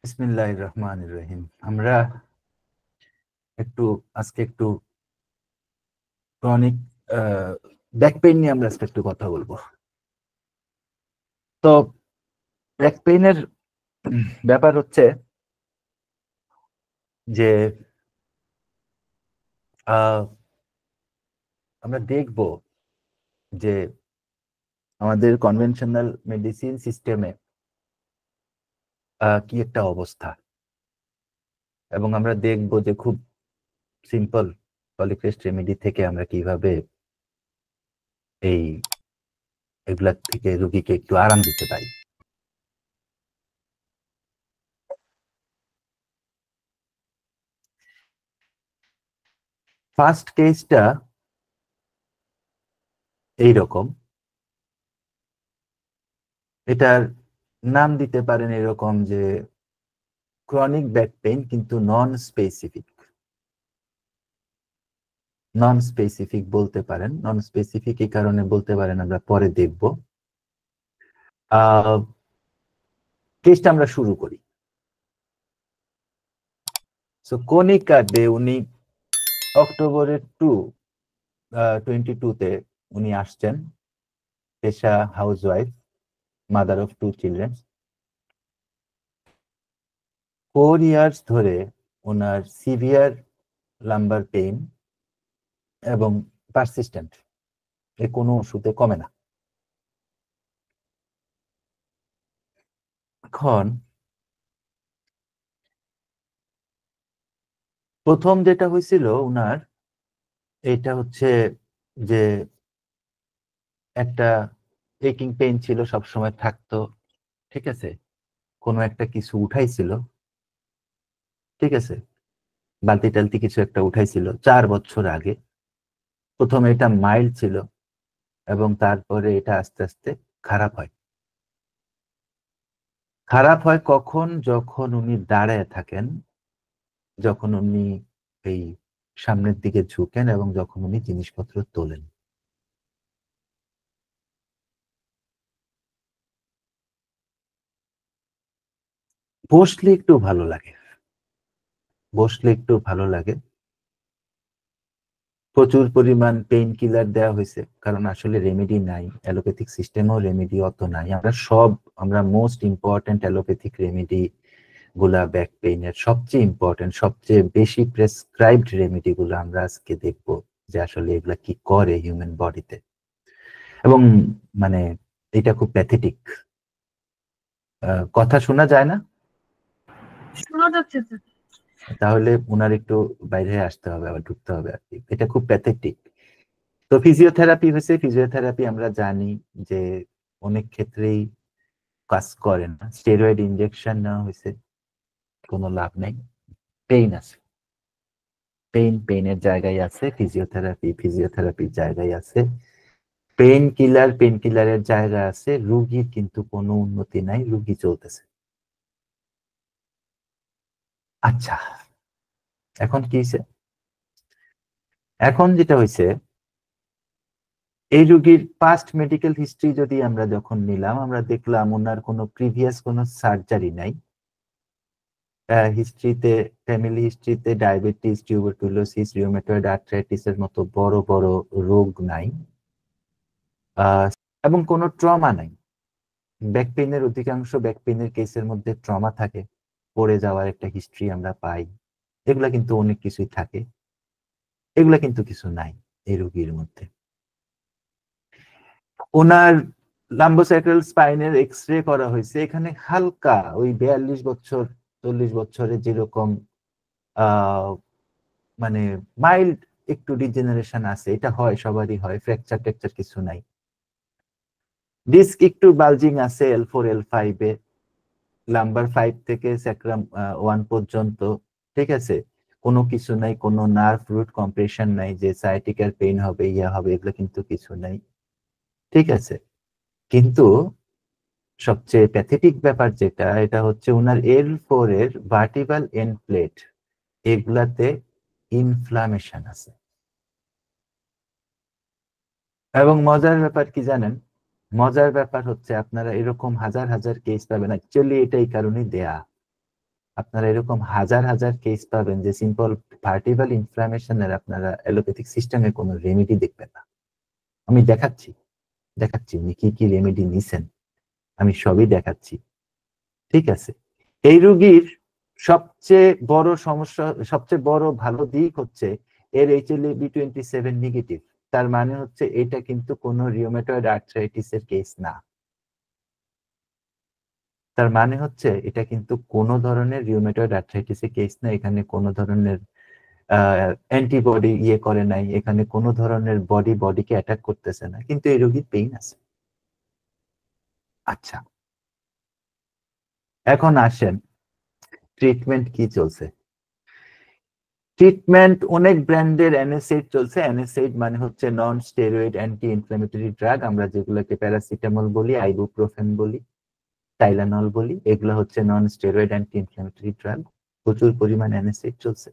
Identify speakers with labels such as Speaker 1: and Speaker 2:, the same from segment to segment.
Speaker 1: বিসমিল্লাহির রহমানির রহিম। আমরা আজকে একটু ক্রনিক ব্যাক পেইন নিয়ে আমরা আজকে একটু কথা বলবো। তো ব্যাক পেইনের ব্যাপার হচ্ছে যে আমরা দেখব যে আমাদের কনভেনশনাল মেডিসিন সিস্টেমে কি একটা অবস্থা, এবং আমরা দেখব যে খুব সিম্পল পলিক্রেস্ট রেমেডি থেকে আমরা কিভাবে এই এগুলা থেকে রোগীকে একটু আরাম দিতে পারি। ফার্স্ট কেসটা এইরকম, এটার নাম দিতে পারেন এরকম যে ক্রনিক ব্যাক পেইন, কিন্তু নন স্পেসিফিক বলতে পারেন। নন স্পেসিফিক এই কারণে বলতে পারেন, আমরা পরে দেখব। কেসটা আমরা শুরু করি। সো কনিকা দে, উনি অক্টোবরের 22 উনি আসছেন। পেশা housewife, mother of 2 children. 4 years ধরে ওনার সিভিয়ার লাম্বার পেইন এবং পারসিস্টেন্ট, এ কোনো ওষুধে কমে না। এখন প্রথম যেটা হয়েছিল উনার, এটা হচ্ছে যে একটা একিং পেইন ছিল, সবসময় থাকতো। ঠিক আছে, কোনো একটা কিছু উঠাইছিল। ঠিক আছে, বালতি টালতি কিছু একটা উঠাইছিল 4 বছর আগে। প্রথমে এটা মাইল্ড ছিল, এবং তারপরে এটা আস্তে আস্তে খারাপ হয়। খারাপ হয় কখন? যখন উনি দাঁড়ায় থাকেন, যখন উনি এই সামনের দিকে ঝুঁকেন, এবং যখন উনি জিনিসপত্র তোলেন। বসলে একটু ভালো লাগে, বসলে একটু ভালো লাগে। প্রচুর পরিমাণ পেইন কিলার দেওয়া হয়েছে, কারণ আসলে রেমেডি নাই, অ্যালোপ্যাথিক সিস্টেমেও রেমেডি অত নাই। আমরা মোস্ট ইম্পর্টেন্ট অ্যালোপ্যাথিক রেমেডি গুলা, ব্যাক পেইনের সবচেয়ে ইম্পর্টেন্ট, সবচেয়ে বেশি প্রেসক্রাইবড রেমেডি গুলো আমরা আজকে দেখবো, যে আসলে এগুলা কি করে হিউম্যান বডিতে। এবং মানে এটা খুব প্যাথেটিক। কথা শোনা যায় না?
Speaker 2: শোনা যাচ্ছে স্যার।
Speaker 1: তাহলে উনার একটু বাইরে আসতে হবে, আবার ঢুকতে হবে আর কি। এটা খুব প্যাথেটিক। তো ফিজিওথেরাপি হয়েছে। ফিজিওথেরাপি আমরা জানি যে অনেক ক্ষেত্রেই কাজ করে না। স্টেরয়েড ইনজেকশন নেওয়া হয়েছে, কোনো লাভ নেই। পেইন আছে, পেইনের জায়গায় আছে ফিজিওথেরাপি, ফিজিওথেরাপির জায়গায় আছে পেইন কিলারের জায়গা আছে। রুগীর কিন্তু কোনো উন্নতি নাই, রুগী চলতেছে। আচ্ছা, এখন কি হয়েছে? এখন যেটা হয়েছে, এই রুগীর পাস্ট মেডিকেল হিস্ট্রি যদি আমরা যখন নিলাম, আমরা দেখলাম ওনার কোনো প্রিভিয়াস কোনো সার্জারি নাই। হিস্ট্রিতে, ফ্যামিলি হিস্ট্রিতে ডায়াবেটিস, টিউবারকুলোসিস, রিউমেটয়েড আর্থ্রাইটিসের মতো বড় বড় রোগ নাই। এবং কোনো ট্রমা নাই। ব্যাক পেইনের অধিকাংশ ব্যাক পেইনের কেসের মধ্যে ট্রমা থাকে, পড়ে যাওয়ার একটা হিস্ট্রি আমরা পাই। এগুলা কিন্তু অনেক কিছুই থাকে, এগুলা কিন্তু কিছু নাই এই রোগীর মধ্যে। ওনার লাম্বোস্যাক্রাল স্পাইনের এক্স রে করা হয়েছে, এখানে হালকা ওই 42 বছর 40 বছরে যেরকম আহ মানে মাইল্ড একটু ডিজেনারেশন আছে, এটা হয়, সবারই হয়, ফ্র্যাকচার টেকচার কিছু নাই। ডিস্ক একটু বালজিং আছে L4 L5 এ, লাম্বার 5 থেকে স্যাক্রাম 1 পর্যন্ত। ঠিক আছে, কোনো কিছু নাই, কোনো নার্ভ রুট কম্প্রেশন নাই যে সায়াটিকার পেইন হবে, ইয়া হবে, এগুলো কিন্তু কিছু নাই। ঠিক আছে, কিন্তু সবচেয়ে প্যাথেটিক ব্যাপার যেটা, এটা হচ্ছে ওনার L4 এর ভার্টিব্রাল এন্ড প্লেট, এগুলাতে ইনফ্লামেশন আছে। এবং মজার ব্যাপার কি জানেন? মজার ব্যাপার হচ্ছে, আপনারা এরকম হাজার হাজার কেস পাবেন, অ্যাকচুয়ালি এটা এই কারণেই দেয়া, আপনারা এরকম হাজার হাজার কেস পাবেন যে সিম্পল ভার্টিব্রাল ইনফ্লামেশনের আপনারা অ্যালোপ্যাথিক সিস্টেমে কোনো রেমেডি দেখবেন না। আমি দেখাচ্ছি উনি কি কি রেমেডি নিছেন, আমি সবই দেখাচ্ছি। ঠিক আছে, এই রোগীর সবচেয়ে বড় সমস্যা, সবচেয়ে বড় ভালো দিক হচ্ছে এর HLA-B27 নেগেটিভ। তার মানে হচ্ছে এটা কিন্তু কোনো রিউমেটয়েড আর্থ্রাইটিসের কেস না। তার মানে হচ্ছে এটা কিন্তু কোনো ধরনের রিউমেটয়েড আর্থ্রাইটিসের কেস না। এখানে কোনো ধরনের অ্যান্টিবডি ইয়ে করে নাই, এখানে কোনো ধরনের বডিকে অ্যাটাক করতেছে না, কিন্তু এই রোগীর পেইন আছে। আচ্ছা, এখন আসেন ট্রিটমেন্ট কি চলছে। ট্রিটমেন্ট অনেক ব্র্যান্ডের NSAID চলছে। NSAID মানে হচ্ছে নন স্টেরয়েড অ্যান্টি ইনফ্ল্যামেটরি ড্রাগ, আমরা যেগুলোকে প্যারাসিটামল বলি, আইবুপ্রোফেন বলি, টাইলানল বলি, এগুলো হচ্ছে নন স্টেরয়েড অ্যান্টি ইনফ্ল্যামেটরি ড্রাগ। প্রচুর পরিমাণ NSAID চলছে।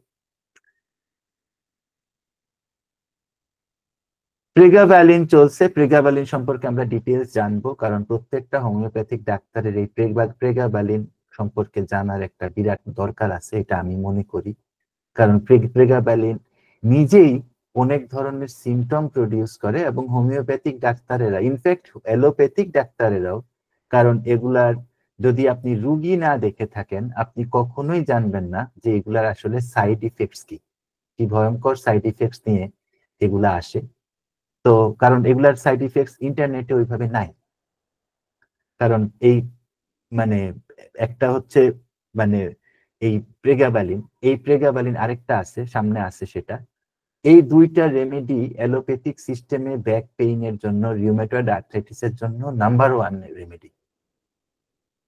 Speaker 1: প্রেগাভ্যালিন চলছে। প্রেগাভ্যালিন সম্পর্কে আমরা ডিটেইলস জানবো, কারণ প্রত্যেকটা হোমিওপ্যাথিক ডাক্তারের এই প্রেগাভ্যালিন সম্পর্কে জানার একটা বিরাট দরকার আছে, এটা আমি মনে করি। কারণ প্রেগাভ্যালিন নিজেই অনেক ধরনের সিমটম প্রডিউস করে, এবং হোমিওপ্যাথিক ডাক্তারেরা, ইনফ্যাক্ট অ্যালোপ্যাথিক ডাক্তারেরাও, কারণ এগুলার যদি আপনি রুগী না দেখে থাকেন আপনি কখনোই জানবেন না যে এগুলার আসলে সাইড ইফেক্টস কি, কি ভয়ঙ্কর সাইড ইফেক্টস নিয়ে এগুলা আসে। তো কারণ এগুলার সাইড ইফেক্টস ইন্টারনেটে ওইভাবে নাই। কারণ এই মানে একটা হচ্ছে মানে এই প্রেগাভ্যালিন আরেকটা আছে সামনে আছে, সেটা এই দুইটা রেমেডি অ্যালোপ্যাথিক সিস্টেমে ব্যাক পেইনের জন্য, রিউমেটয়েড আর্থ্রাইটিসের জন্য নাম্বার ওয়ান রেমেডি।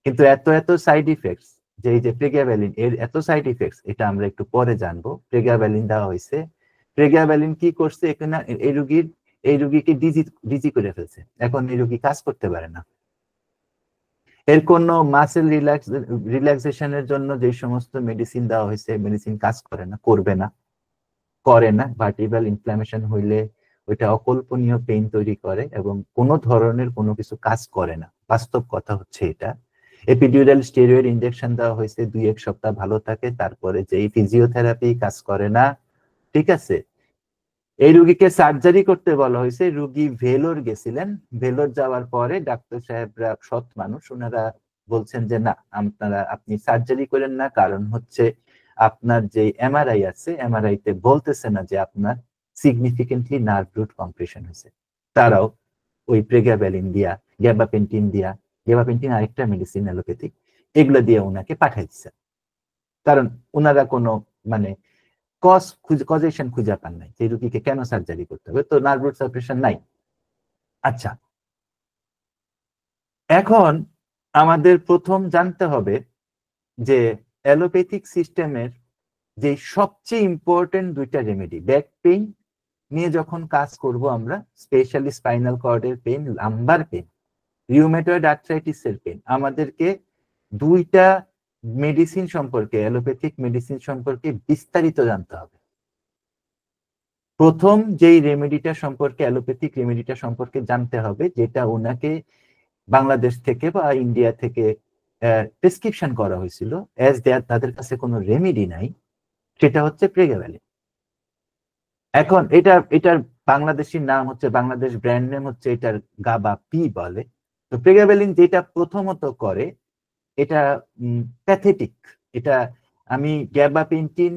Speaker 1: কিন্তু এত এত সাইড ইফেক্টস, যে এই যে প্রেগাভ্যালিন এর এত সাইড ইফেক্টস, এটা আমরা একটু পরে জানবো। প্রেগাভ্যালিন দেওয়া হয়েছে, প্রেগাভ্যালিন কি করছে এখানে, এই রুগীকে ডিজি করে ফেলছে। এখন এই রুগী কাজ করতে পারে না। এর কোনো মাসেল রিল্যাক্সেশনের জন্য যে সমস্ত মেডিসিন দেওয়া হয়েছে, মেডিসিন কাজ করে না, করে না। ভার্টিব্রাল ইনফ্ল্যামেশন হইলে ওইটা অকল্পনীয় পেইন তৈরি করে, এবং কোনো ধরনের কোনো কিছু কাজ করে না। বাস্তব কথা হচ্ছে এটা। এপিডিউরাল স্টেরয়েড ইনজেকশন দেওয়া হয়েছে, 2-1 সপ্তাহ ভালো থাকে, তারপরে যেই ফিজিওথেরাপি কাজ করে না। ঠিক আছে, এই রুগীকে সার্জারি করতে বলা হয়েছে। রুগী ভেলোর গেছিলেন, ভেলোর যাওয়ার পরে ডাক্তার সাহেবরা সৎ মানুষ, ওনারা বলছেন যে না, আপনি সার্জারি করেন না, কারণ হচ্ছে আপনার যে MRI আছে, MRI তে বলতেছে না যে আপনার সিগনিফিকেন্টলি নার্ভ রুট কম্প্রেশন হয়েছে। তারাও ওই প্রেগাভ্যালিন দিয়া, গ্যাবাপেন্টিন আরেকটা মেডিসিন অ্যালোপ্যাথিক, এগুলো দিয়ে ওনাকে পাঠাই দিচ্ছে। কারণ ওনারা কোনো মানে কজেশন খুঁজে পান নাই যে রুগীকে কেন সার্জারি করতে হবে, তো নার্ভ রুট সাপ্রেশন নাই। আচ্ছা, এখন আমাদের প্রথম জানতে হবে যে অ্যালোপ্যাথিক সিস্টেমের যে সবচেয়ে ইম্পর্টেন্ট দুইটা রেমেডি, ব্যাক পেইন নিয়ে যখন কাজ করব আমরা, স্পেশালি স্পাইনাল কর্ডের পেইন, লাম্বার পেইন, রিউমেটয়েড আর্থ্রাইটিসের পেইন, আমাদেরকে দুইটা মেডিসিন সম্পর্কে, অ্যালোপ্যাথিক মেডিসিন সম্পর্কে বিস্তারিত জানতে হবে। প্রথম যেই রেমেডিটা সম্পর্কে, অ্যালোপ্যাথিক রেমেডিটা সম্পর্কে জানতে হবে, যেটা ওনাকে বাংলাদেশ থেকে বা ইন্ডিয়া থেকে প্রেসক্রিপশন করা হয়েছিল, অ্যাজ দেয়ার তাদের কাছে কোনো রেমেডি নাই, সেটা হচ্ছে প্রেগাভ্যালিন। এখন এটার বাংলাদেশি নাম হচ্ছে, বাংলাদেশ ব্র্যান্ড নেম হচ্ছে এটার গাবা পি বলে। তো প্রেগাভ্যালিন যেটা প্রথমত করে, এটা প্যাথেটিক। এটা আমি গ্যাবাপেন্টিন,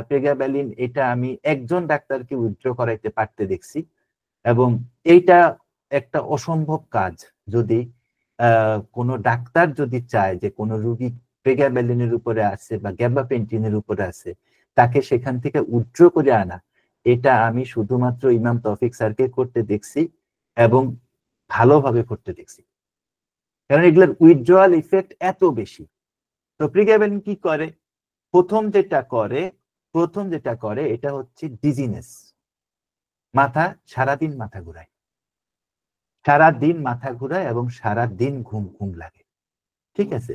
Speaker 1: প্রেগাভ্যালিন, এটা আমি একজন ডাক্তারকে উইথড্র করাইতে পারতে দেখছি, এবং এইটা একটা অসম্ভব কাজ। যদি কোনো ডাক্তার যদি চায় যে কোনো রুগী প্রেগাভ্যালিনের উপরে আছে বা গ্যাবাপেন্টিনের উপরে আছে, তাকে সেখান থেকে উইথড্র করে আনা, এটা আমি শুধুমাত্র ইমাম তৌফিক স্যারকে করতে দেখছি, এবং ভালোভাবে করতে দেখছি, কারণ এগুলোর উইথড্রয়াল ইফেক্ট এত বেশি। তো প্রেগাভ্যালিন কি করে? প্রথম যেটা করে এটা হচ্ছে ডিজিনেস, সারাদিন মাথা ঘুরায়, এবং সারাদিন ঘুম ঘুম লাগে। ঠিক আছে,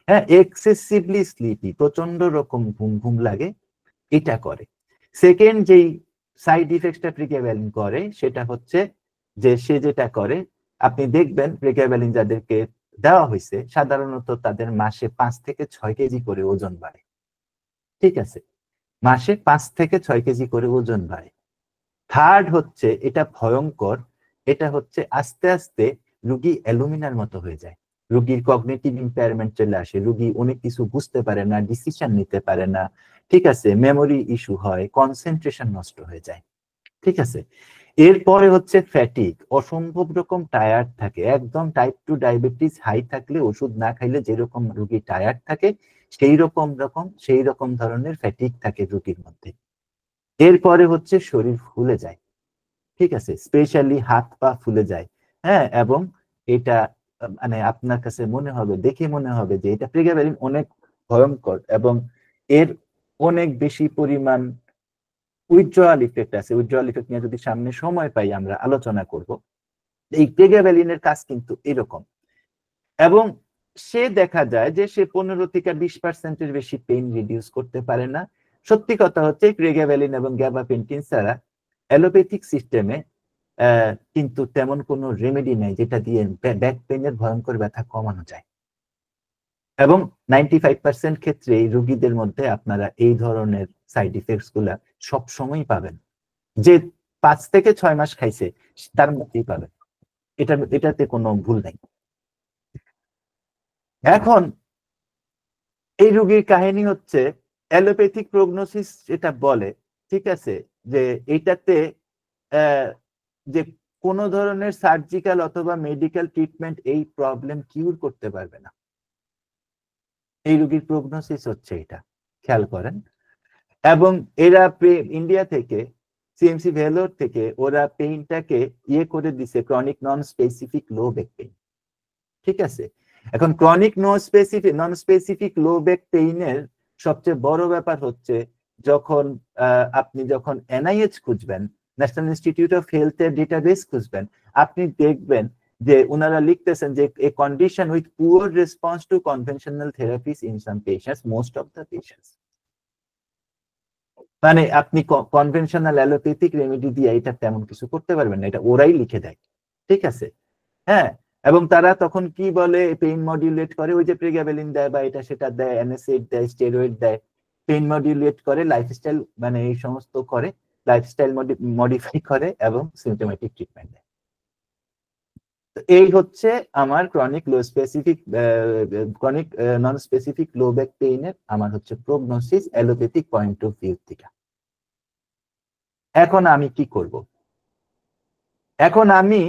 Speaker 1: হ্যাঁ, এক্সেসিভলি স্লিপি, প্রচন্ড রকম ঘুম ঘুম লাগে, এটা করে। সেকেন্ড যেই সাইড ইফেক্টটা প্রেগাভ্যালিন করে, সেটা হচ্ছে যে সে যেটা করে, আপনি দেখবেন প্রেগাভ্যালিন যাদেরকে দেওয়া হয়েছে সাধারণত তাদের মাসে 5 থেকে 6 কেজি করে ওজন বাড়ে। ঠিক আছে, মাসে 5 থেকে 6 কেজি করে ওজন বাড়ে। থার্ড হচ্ছে, এটা ভয়ঙ্কর, এটা হচ্ছে আস্তে আস্তে রুগী অ্যালুমিনার মতো হয়ে যায়, রুগীর কগনিটিভ ইম্পেয়ারমেন্ট চলে আসে, রুগী অনেক কিছু বুঝতে পারে না, ডিসিশন নিতে পারে না, ঠিক আছে, মেমোরি ইস্যু হয়, কনসেন্ট্রেশন নষ্ট হয়ে যায়। ঠিক আছে, এরপরে হচ্ছে ফ্যাটিক, অসম্ভব রকম টায়ার্ড থাকে, একদম টাইপ 2 ডায়াবেটিস হাই থাকলে ওষুধ না খাইলে যেরকম রুগী টায়ার্ড থাকে সেই রকম ধরনের ফ্যাটিক থাকে রুগীর মধ্যে। এরপরে হচ্ছে শরীর ফুলে যায়, ঠিক আছে, স্পেশালি হাত পা ফুলে যায়। হ্যাঁ, এবং এটা মানে আপনার কাছে মনে হবে, দেখে মনে হবে যে এটা প্রেগাবেলিন অনেক ভয়ঙ্কর, এবং এর অনেক বেশি পরিমাণ উইথড্রয়াল ইফেক্ট আছে। উইথড্রয়াল ইফেক্ট নিয়ে যদি সামনে সময় পাই আমরা আলোচনা করব। এই প্রেগাবেলিনের কাজ কিন্তু এরকম, এবং সে দেখা যায় যে সে 15 থেকে 20%-এর বেশি পেইন রিডিউস করতে পারে না। সত্যি কথা হচ্ছে প্রেগাবেলিন এবং গ্যাবাপেন্টিন ছাড়া অ্যালোপ্যাথিক সিস্টেমে কিন্তু তেমন কোনো রেমেডি নেই যেটা দিয়ে ব্যাক পেইনের ভয়ঙ্কর ব্যথা কমানো যায়। এবং 95% ক্ষেত্রে রোগীদের মধ্যে আপনারা এই ধরনের সাইড ইফেক্টস গুলা সবসময় পাবেন, যে 5 থেকে 6 মাস খাইছে তার মধ্যেই পাবেন, এটাতে কোনো ভুল নাই। এখন এই রোগীর কাহিনী হচ্ছে অ্যালোপ্যাথিক প্রগনোসিস যেটা বলে, ঠিক আছে, যে এইটাতে যে কোনো ধরনের সার্জিক্যাল অথবা মেডিকেল ট্রিটমেন্ট এই প্রবলেম কিউর করতে পারবে না। এই রোগীর প্রগনোসিস হচ্ছে এটা, খেয়াল করেন। এবং এরা ইন্ডিয়া থেকে, সিএমসি ভেলোর থেকে ওরা পেইনটাকে করে দিছে chronic non specific low back pain. ঠিক আছে, এখন chronic non specific low back পেইনের সবচেয়ে বড় ব্যাপার হচ্ছে যখন আপনি যখন এনআইএইচ খুঁজবেন, ন্যাশনাল ইনস্টিটিউট অফ হেলথের ডেটাবেস খুঁজবেন, আপনি দেখবেন যে ওনারা লিখতেছেন যে a condition with poor response to conventional therapies in some patients, most of the patients. মানে আপনি কনভেনশনাল অ্যালোপ্যাথিক রেমেডি দিয়ে এটা তেমন কিছু করতে পারবেন না, এটা ওরাই লিখে দেয়। ঠিক আছে, হ্যাঁ, এবং তারা তখন কি বলে, পেইন মডিউলেট করে, ওই যে প্রেগাবেলিন দেয় বা এটা সেটা দেয়, এনএসএইড দেয়, স্টেরয়েড দেয়, পেইন মডিউলেট করে, লাইফস্টাইল মানে এই সমস্ত করে, লাইফস্টাইল মডিফাই করে এবং সিমটোমেটিক ট্রিটমেন্ট দেয়। এই হচ্ছে আমার chronic non specific low back পেইনের আমার হচ্ছে prognosis allopathic point of view থেকে। এখন আমি কি করব? এখন আমি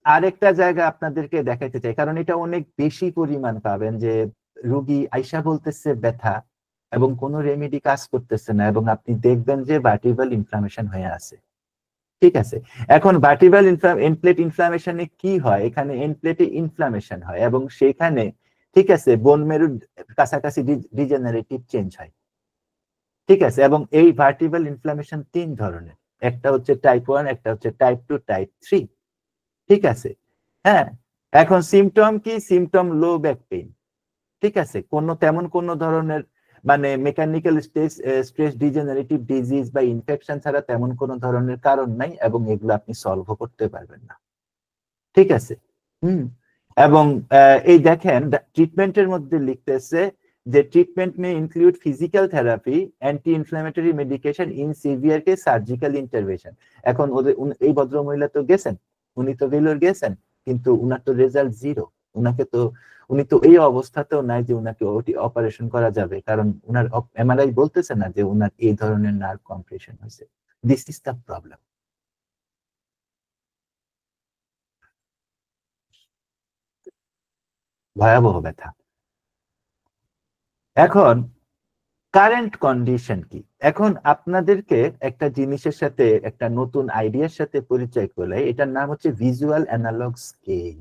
Speaker 1: আরেকটা জায়গা আপনাদেরকে দেখাইতে চাই, কারণ এটা অনেক বেশি পরিমাণ পাবেন যে রুগী আইসা বলতেছে ব্যথা এবং কোনো রেমেডি কাজ করতেছে না, এবং আপনি দেখবেন যে ভার্টিব্রাল ইনফ্লামেশন হয়ে আছে। ঠিক আছে, এখন ভার্টিব্রাল এন্ডপ্লেট ইনফ্লামেশনে কি হয়, এখানে এন্ডপ্লেটে ইনফ্লামেশন হয় এবং সেখানে, ঠিক আছে, বোন মেরুর কাছাকাছি ডিজেনারেটিভ চেঞ্জ হয়। ঠিক আছে, এবং এই ভার্টিব্রাল ইনফ্লামেশন 3 ধরনের, একটা হচ্ছে টাইপ 1, একটা হচ্ছে টাইপ 2, টাইপ 3। ঠিক আছে, হ্যাঁ, এখন সিমটম কি? সিমটম লো ব্যাক পেইন। ঠিক আছে, তেমন কোনো ধরনের মানে মেকানিক্যাল স্ট্রেস ডিজেনারেটিভ ডিজিজ বা ইনফেকশন ছাড়া তেমন কোনো ধরনের কারণ নাই, এবং এগুলো আপনি সলভ করতে পারবেন না। ঠিক আছে, হুম, এবং এই দেখেন ট্রিটমেন্টের মধ্যে লিখতেছে যে treatment May include physical therapy, anti inflammatory medication, in severe case surgical intervention. এখন ওদের এই ভদ্রমহিলা তো গেছেন, উনি তো ভেলোর গেছেন, কিন্তু উনার তো রেজাল্ট জিরো। উনি তো এই অবস্থাতেও নাই যে উনাকে অপারেশন করা যাবে, কারণ উনার এমআরআই বলতেছে না যে উনার এই ধরনের নার্ভ কম্প্রেশন হয়েছে। This is the problem. ভয়াবহ ব্যথা। এখন কারেন্ট কন্ডিশন কি? এখন আপনাদেরকে একটা জিনিসের সাথে, একটা নতুন আইডিয়ার সাথে পরিচয় করলে, এটার নাম হচ্ছে visual analogue scale.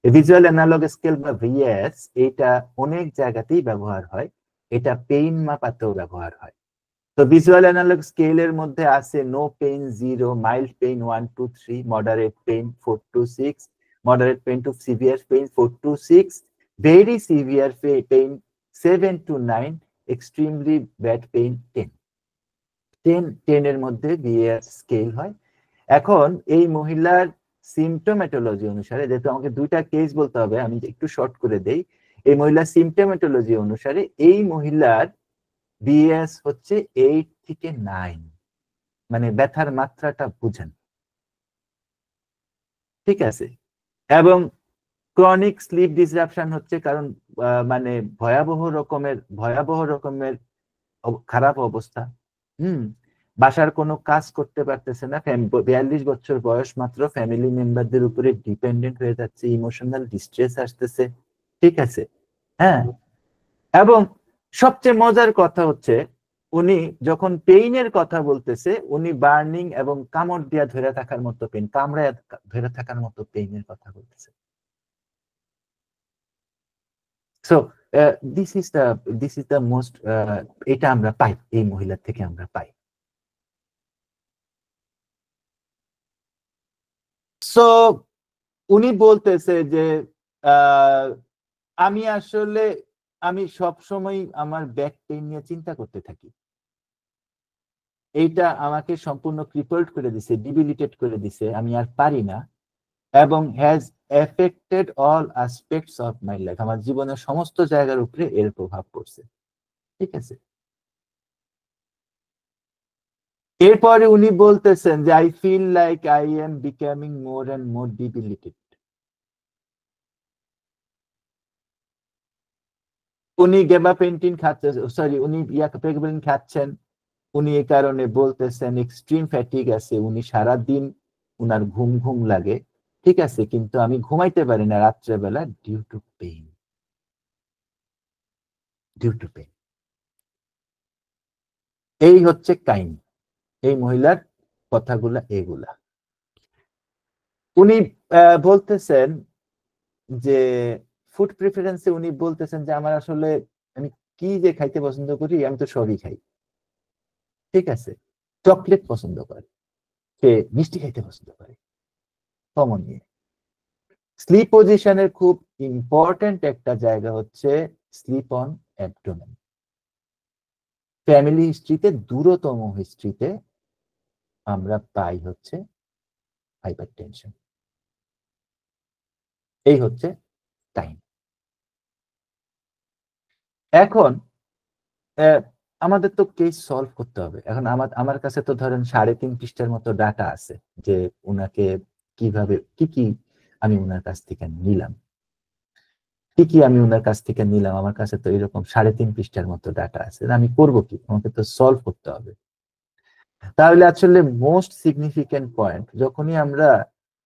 Speaker 1: Visual analogue scale বা ভিএস, এটা অনেক জায়গাতেই ব্যবহার হয়, এটা পেইন মাপাতেও ব্যবহার হয়। তো ভিজুয়াল অ্যানালগ স্কেলের মধ্যে আছে no pain 0, mild pain 1 to 3, moderate pain 4 to 6, moderate pain to severe pain 4 to 6, very severe pain 7 to 9, extremely bad pain 10। 10 এর মধ্যে ভিএস স্কেল হয়। এখন এই মহিলার সিমটোমেটোলজি অনুসারে, যেহেতু আমাকে 2টা কেস বলতে হবে, আমি একটু শর্ট করে দেই। এই মহিলার সিমটোমেটোলজি অনুসারে এই মহিলার বিএস হচ্ছে 8 থেকে 9, মানে ব্যথার মাত্রাটা বুঝেন, ঠিক আছে। এবং ক্রনিক স্লিপ ডিসরাপশন হচ্ছে কারণ মানে ভয়াবহ রকমের খারাপ অবস্থা। হুম। বাসার কোনো কাজ করতে পারতেছে না, 42 বছর বয়স মাত্র, ফ্যামিলি মেম্বারদের উপরে ডিপেন্ডেন্ট হয়ে যাচ্ছে, ইমোশনাল ডিস্ট্রেস আসতেছে, ঠিক আছে। হ্যাঁ। এবং সবচেয়ে মজার কথা হচ্ছে, উনি যখন পেইনের কথা বলতেছে, উনি বার্নিং এবং কামড় দিয়া ধরে থাকার মতো পেইন, কামড়ায় ধরে থাকার মতো পেইনের কথা বলতেছে। So this is the most, এটা আমরা পাই, এই মহিলার থেকে আমরা পাই। সো উনি বলতেছে যে আহ, আমি সব সময় আমার ব্যাক পেইন নিয়ে চিন্তা করতে থাকি, এইটা আমাকে সম্পূর্ণ ক্রিপল্ড করে দিছে, ডিবিলিটেট করে দিছে, আমি আর পারি না, এবং has affected all aspects of my life, আমার জীবনের সমস্ত জায়গার উপরে এর প্রভাব পড়ছে, ঠিক আছে। এরপরে উনি বলতেছেন যে I feel like I am becoming more and more debilitated. উনি গেবাপেন্টিন খাচ্ছেন, সরি, উনি প্রেগবেলিন খাচ্ছেন, উনি এই কারণে বলতেছেন এক্সট্রিম ফ্যাটিক আছে, উনি সারা দিন উনার ঘুম ঘুম লাগে, ঠিক আছে, কিন্তু আমি ঘুমাইতে পারি না রাত্রেবেলা due to pain, due to pain. এই হচ্ছে কাহিনী, এই মহিলার কথাগুলা এগুলা। উনি বলতেছেন যে ফুড প্রিফারেন্সে উনি বলতেছেন যে আমার আসলে, আমি কি যে খাইতে পছন্দ করি, আমি তো সবই খাই, ঠিক আছে। চকলেট পছন্দ করে, সে মিষ্টি খাইতে পছন্দ করে, কমন নিয়ে। স্লিপ পজিশনের খুব ইম্পর্টেন্ট একটা জায়গা হচ্ছে স্লিপ অন অ্যাবডোমেন। ফ্যামিলি হিস্ট্রিতে, দূরতম হিস্ট্রিতে আমরা পাই হচ্ছে হাইপারটেনশন। এই হচ্ছে টাইম। এখন আহ, আমাদের তো কেস সলভ করতে হবে। এখন আমার কাছে তো ধরেন 3.5 পৃষ্ঠার মতো ডাটা আছে, যে উনাকে কিভাবে কি কি আমি উনার কাছ থেকে নিলাম, আমার কাছে তো এরকম 3.5 পৃষ্ঠার মতো ডাটা আছে, আমি করব কি, আমাকে তো সলভ করতে হবে। তাহলে আসলে মোস্ট সিগনিফিকেন্ট পয়েন্ট, যখনই আমরা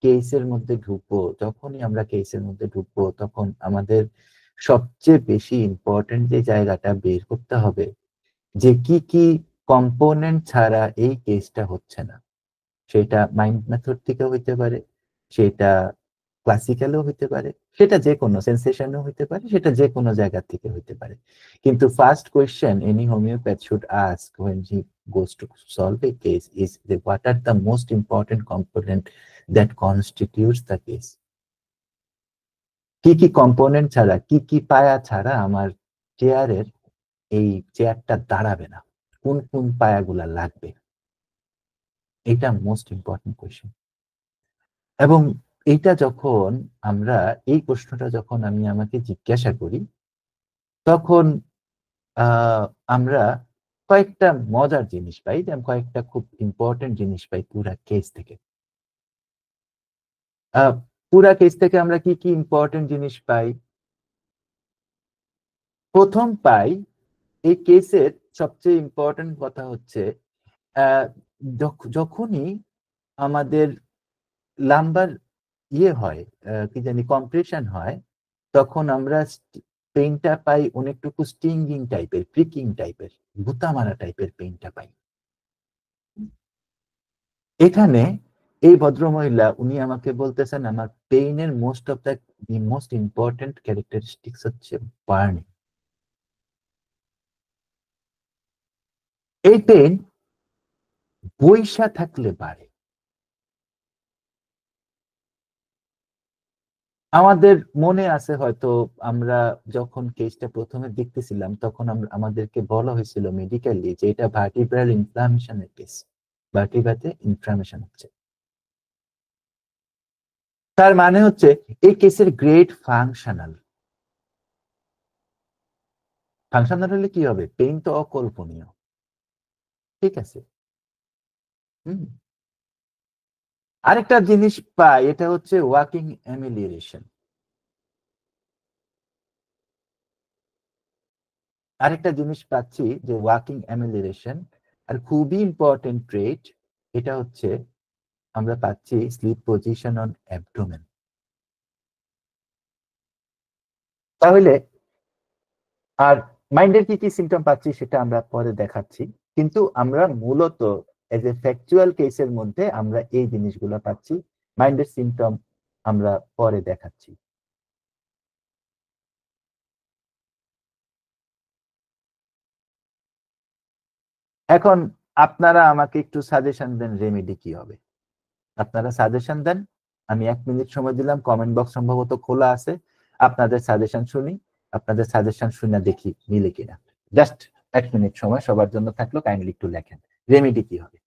Speaker 1: কেসের মধ্যে ঢুকবো, তখন আমাদের সবচেয়ে বেশি ইম্পর্টেন্ট যে জায়গাটা বের করতে হবে, যে কি কি কম্পোনেন্ট ছাড়া এই কেসটা হচ্ছে না। সেটা মাইন্ড মেথড থেকে হইতে পারে, সেটা ক্লাসিক্যালও হইতে পারে, সেটা যে কোনো সেন্সেশনও হইতে পারে, সেটা যে কোনো জায়গা থেকে হইতে পারে। কিন্তু first question any homeopath should ask when he goes to solve a case is that what are the most important component that constitutes the case। কি কি কম্পোনেন্ট ছাড়া, কি কি পায়া ছাড়া আমার চেয়ারের এই চেয়ারটা দাঁড়াবে না, কোন কোন পায়াগুলা লাগবে, এটা মোস্ট ইম্পর্টেন্ট কোয়েশ্চেন। এবং এইটা যখন আমরা, এই প্রশ্নটা যখন আমি আমাকে জিজ্ঞাসা করি, তখন আহ আমরা কয়েকটা মজার জিনিস পাই, যেমন কয়েকটা খুব ইম্পর্টেন্ট জিনিস পাই পুরা কেস থেকে। আহ পুরা কেস থেকে আমরা কি কি ইম্পর্টেন্ট জিনিস পাই? প্রথম পাই, এই কেসের সবচেয়ে ইম্পর্টেন্ট কথা হচ্ছে, আহ যখনই আমাদের লাম্বার হয়, কি জানি কম্প্রেশন হয়, তখন আমরা পেইনটা পাই অনেকটুকু স্টিঙ্গিং টাইপের, প্রিকিং টাইপের, গুতা মারা টাইপের পেইনটা পাই। এখানে এই ভদ্রমহিলা উনি আমাকে বলতেছেন আমার পেইনের মোস্ট ইম্পর্টেন্ট ক্যারেক্টারিস্টিক্স হচ্ছে বার্নিং। এই পেইন বৈশা থাকলে বাড়ে। আমাদের মনে আছে হয়তো, আমরা যখন কেসটা প্রথমে দেখতেছিলাম, তখন আমাদেরকে বলা হয়েছিল মেডিকেলি যে এটা ভার্টিব্রাল ইনফ্লামেশনের কেস, ভার্টিব্রাতে ইনফ্লামেশন হচ্ছে। তার মানে হচ্ছে এই কেসের গ্রেড ফাংশনাল। ফাংশনাল হলে কি হবে? পেইন তো অকল্পনীয়, ঠিক আছে। হুম। আরেকটা জিনিস পাই, এটা হচ্ছে ওয়াকিং অ্যামিলিয়েশন। আরেকটা জিনিস পাচ্ছি যে ওয়াকিং অ্যামিলিয়েশন, আর খুবই ইম্পর্টেন্ট ট্রেট, এটা হচ্ছে আমরা পাচ্ছি স্লিপ পজিশন অন অ্যাবডোমেন। তাহলে আর মাইন্ডের কি কি সিমটম পাচ্ছি সেটা আমরা পরে দেখাচ্ছি, কিন্তু আমরা মূলত এজ এ ফ্যাকচুয়াল কেসের মধ্যে আমরা এই জিনিসগুলো পাচ্ছি, মাইন্ডের সিমটম আমরা পরে দেখাচ্ছি। এখন আপনারা আমাকে একটু সাজেশন দেন, রেমেডি কি হবে? আপনারা সাজেশন দেন। আমি 1 মিনিট সময় দিলাম, কমেন্ট বক্স সম্ভবত খোলা আছে, আপনাদের সাজেশন শুনি, আপনাদের সাজেশন শুনে দেখি মিলে কিনা। জাস্ট 1 মিনিট সময় সবার জন্য থাকলো, কাইন্ডলি একটু লেখেন রেমেডি কি হবে।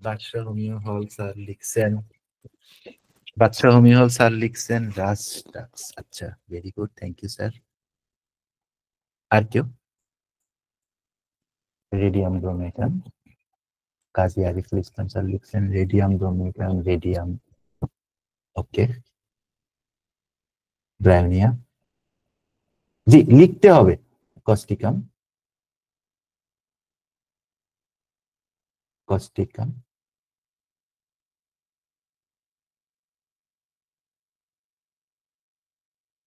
Speaker 1: বাদশাহ হোমিও হল স্যার লিখছেন, বাদশাহ হোমিও হল স্যার লিখছেন রাজ ডাক্স। আচ্ছা, very good, thank you sir. আর কেউ? Radium bromatum, Kazi Ariful Islam sir লিখছেন radium bromatum, radium. Okay, bryonia, জি লিখতে হবে। Causticum, causticum.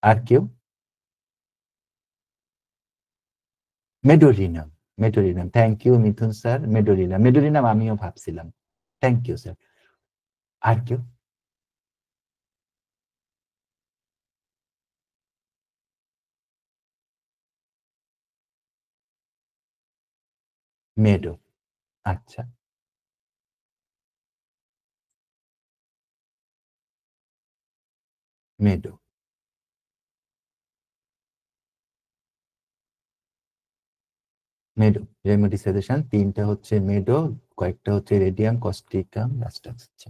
Speaker 1: আর কেউ? Medorrhinum, medorrhinum, thank you Mithun sir. Medorrhinum, medorrhinum আমিও ভাবছিলাম। Thank you sir. আর কেউ? মেডো, আচ্ছা। মেডো, মেডো রেমেডি সাজেশন তিনটা হচ্ছে মেডো, কয়েকটা হচ্ছে রেডিয়াম, কস্টিকাম, লাস্টাক্স। আচ্ছা,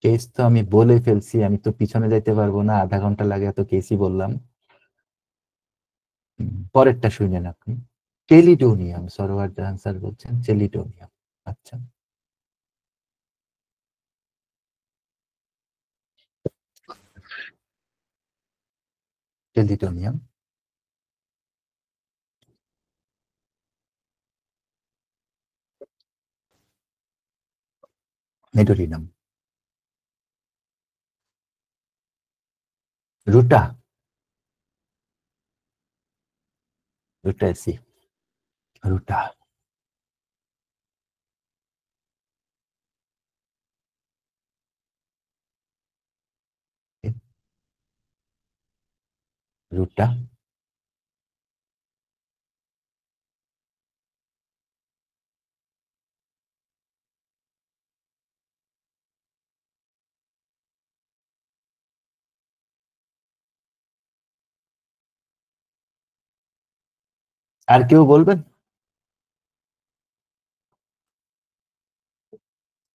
Speaker 1: কেস তো আমি বলে ফেলছি, আমি তো পিছনে যাইতে পারবো না, আধা ঘন্টা লাগে, এত কেসই বললাম। পরেরটা শুনেন আপনি। চেলিডোনিয়াম, সরোয়ার জাহান স্যার বলছেন চেলিডোনিয়াম। আচ্ছা, চেলিডোনিয়াম, মেডোরিনাম, রুটা, রুটাসি, রুটা, রুটা। আর কেউ বলবেন?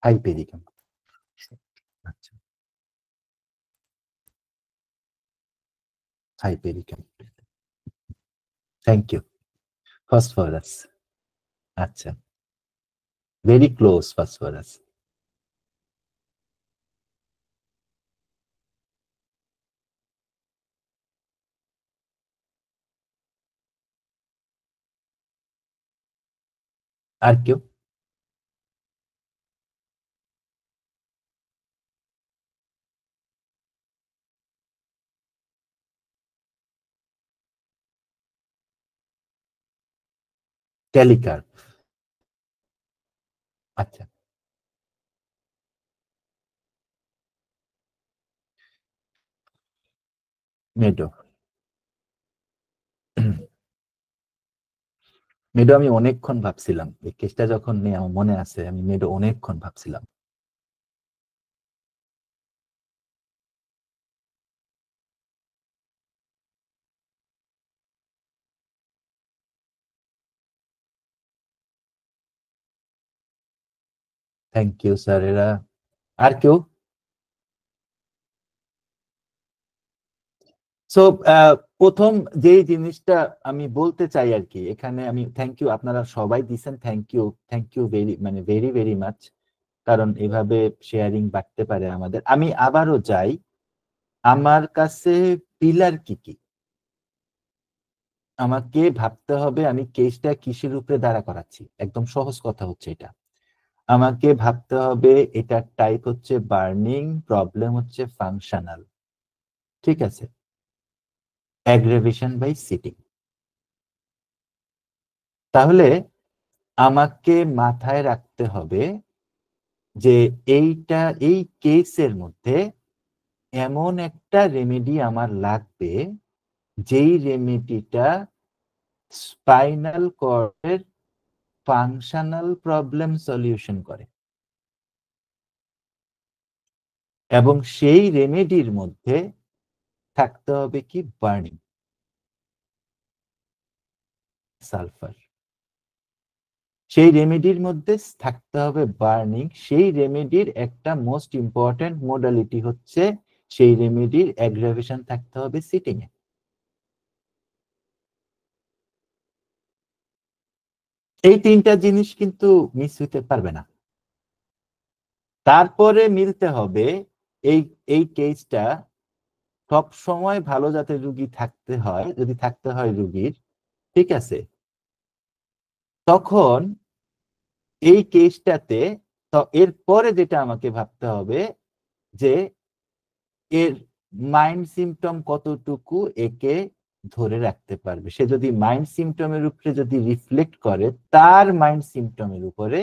Speaker 1: হাইপেরিকাম, আচ্ছা, হাইপেরিকাম, থ্যাংক ইউ। ফসফরাস, আচ্ছা, ভেরি ক্লোজ ফসফরাস। আর কেউ? ক্যালিকার, আচ্ছা, মেডো, মেডো আমি অনেকক্ষণ ভাবছিলাম, এই কেসটা যখন নিয়ে আমার মনে আছে, আমি মেডো অনেকক্ষণ ভাবছিলাম। Thank you sir. এরা আর কেউ? সো প্রথম যে জিনিসটা আমি বলতে চাই আর কি, এখানে আমি থ্যাংক ইউ, আপনারা সবাই দিচ্ছেন, থ্যাংক ইউ ভেরি মানে ভেরি ভেরি মাচ, কারণ এভাবে শেয়ারিং বাড়তে পারে আমাদের। আমি আবারও যাই, আমার কাছে পিলার কি কি, আমাকে ভাবতে হবে আমি কেসটা কিসের উপরে দাঁড়া করাচ্ছি। একদম সহজ কথা হচ্ছে এটা, আমাকে ভাবতে হবে এটার টাইপ হচ্ছে বার্নিং, প্রবলেম হচ্ছে ফাংশনাল, ঠিক আছে, অ্যাগ্রেভেশন বাই সিটিং। তাহলে আমাকে মাথায় রাখতে হবে যে এইটা, এই কেসের মধ্যে এমন একটা রেমেডি আমার লাগবে যেই রেমেডিটা স্পাইনাল কর্ডের ফাংশনাল প্রবলেম সলিউশন করে, এবং সেই রেমেডির মধ্যে থাকতে হবে কি বার্নিং, সালফার। সেই রেমেডির মধ্যে থাকতে হবে বার্নিং, সেই রেমেডির একটা মোস্ট ইম্পর্টেন্ট মোডালিটি হচ্ছে সেই রেমেডির অ্যাগ্রাভেশন থাকতে হবে সিটিং এ। এই তিনটা জিনিস কিন্তু মিস হইতে পারবে না। তারপরে মিলতে হবে এই এই কেসটা সব সময় ভালো জাতের রুগী থাকতে হয়, যদি থাকতে হয় রুগীর, ঠিক আছে, তখন এই কেসটাতে তো এরপরে যেটা আমাকে ভাবতে হবে যে এর মাইন্ড সিমটম কতটুকু একে ধরে রাখতে পারবে। সে যদি মাইন্ড সিমটমের উপরে যদি রিফ্লেক্ট করে তার মাইন্ড সিমটমের উপরে,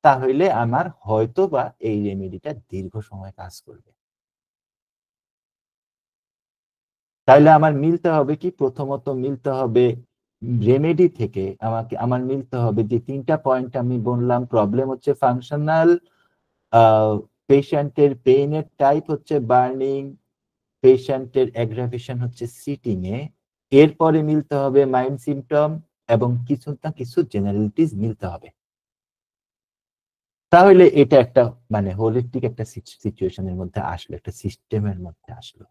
Speaker 1: তাহলে আমার হয়তো বা এই রেমেডিটা দীর্ঘ সময় কাজ করবে। তাহলে আমার মিলতে হবে কি, প্রথমত মিলতে হবে রেমেডি থেকে, আমার মিলতে হবে যে তিনটা পয়েন্ট আমি বললাম, প্রবলেম হচ্ছে ফাংশনাল, পেশেন্টের পেইনের টাইপ হচ্ছে বার্নিং, পেশেন্টের অ্যাগ্রাভেশন হচ্ছে সিটিং এ, এরপরে মিলতে হবে মাইন্ড সিমটম, এবং কিছু না কিছু জেনারেলিটিস মিলতে হবে। তাহলে এটা একটা মানে হোলিস্টিক একটা সিচুয়েশনের মধ্যে আসলো, একটা সিস্টেমের মধ্যে আসলো।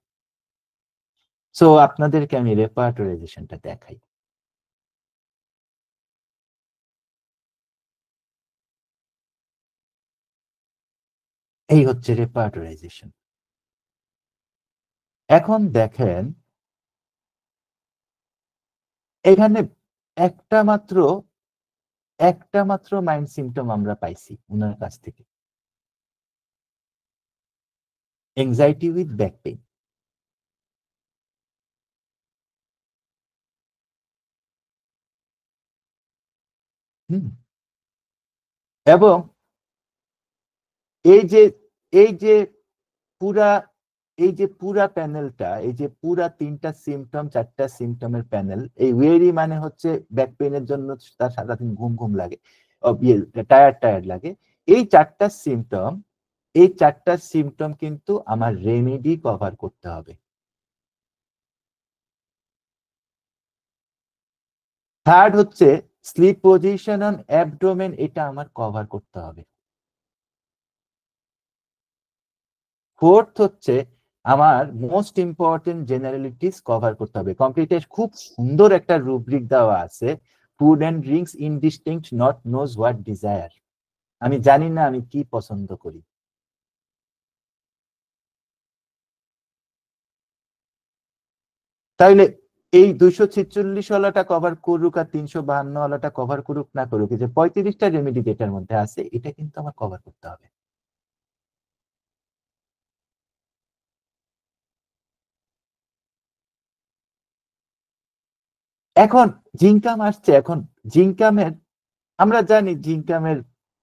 Speaker 1: সো আপনাদেরকে আমি রেপার্টরাইজেশনটা দেখাই। এই হচ্ছে রেপার্টরাইজেশন। এখন দেখেন এখানে একটা মাত্র মাইন্ড সিমটম আমরা পাইছি ওনার কাছ থেকে, এংজাইটি উইথ ব্যাক পেইন। এবং এই যে এই যে পুরা এই যে পুরা প্যানেলটা, এই যে পুরা তিনটা সিমটম, চারটা সিমটমের প্যানেল, এই ওয়েরি মানে হচ্ছে ব্যাক পেইনের জন্য তার সারাদিন ঘুম ঘুম লাগে, টায়ার্ড লাগে। এই চারটা সিমটম, এই চারটা সিমটম কিন্তু আমার রেমেডি কভার করতে হবে। থার্ড হচ্ছে স্লিপ পজিশন অন অ্যাবডোমেন, এটা আমার কভার করতে হবে। ফোর্থ হচ্ছে আমার মোস্ট ইম্পর্টেন্ট জেনারেলিটিস কভার করতে হবে। কমপ্লিটের খুব সুন্দর একটা রুব্রিক দেওয়া আছে, food and drinks indistinct not knows what desire, আমি জানি না আমি কি পছন্দ করি। তাইলে এই 246 ওয়ালাটা কভার করুক আর 352 ওয়ালাটা কভার করুক না করুক, এই যে 35টা রেমেডি যেটার মধ্যে আছে এটা কিন্তু আমার কভার করতে হবে। এখন জিঙ্কাম আসছে, এখন জিঙ্কামের আমরা জানি জিঙ্কামের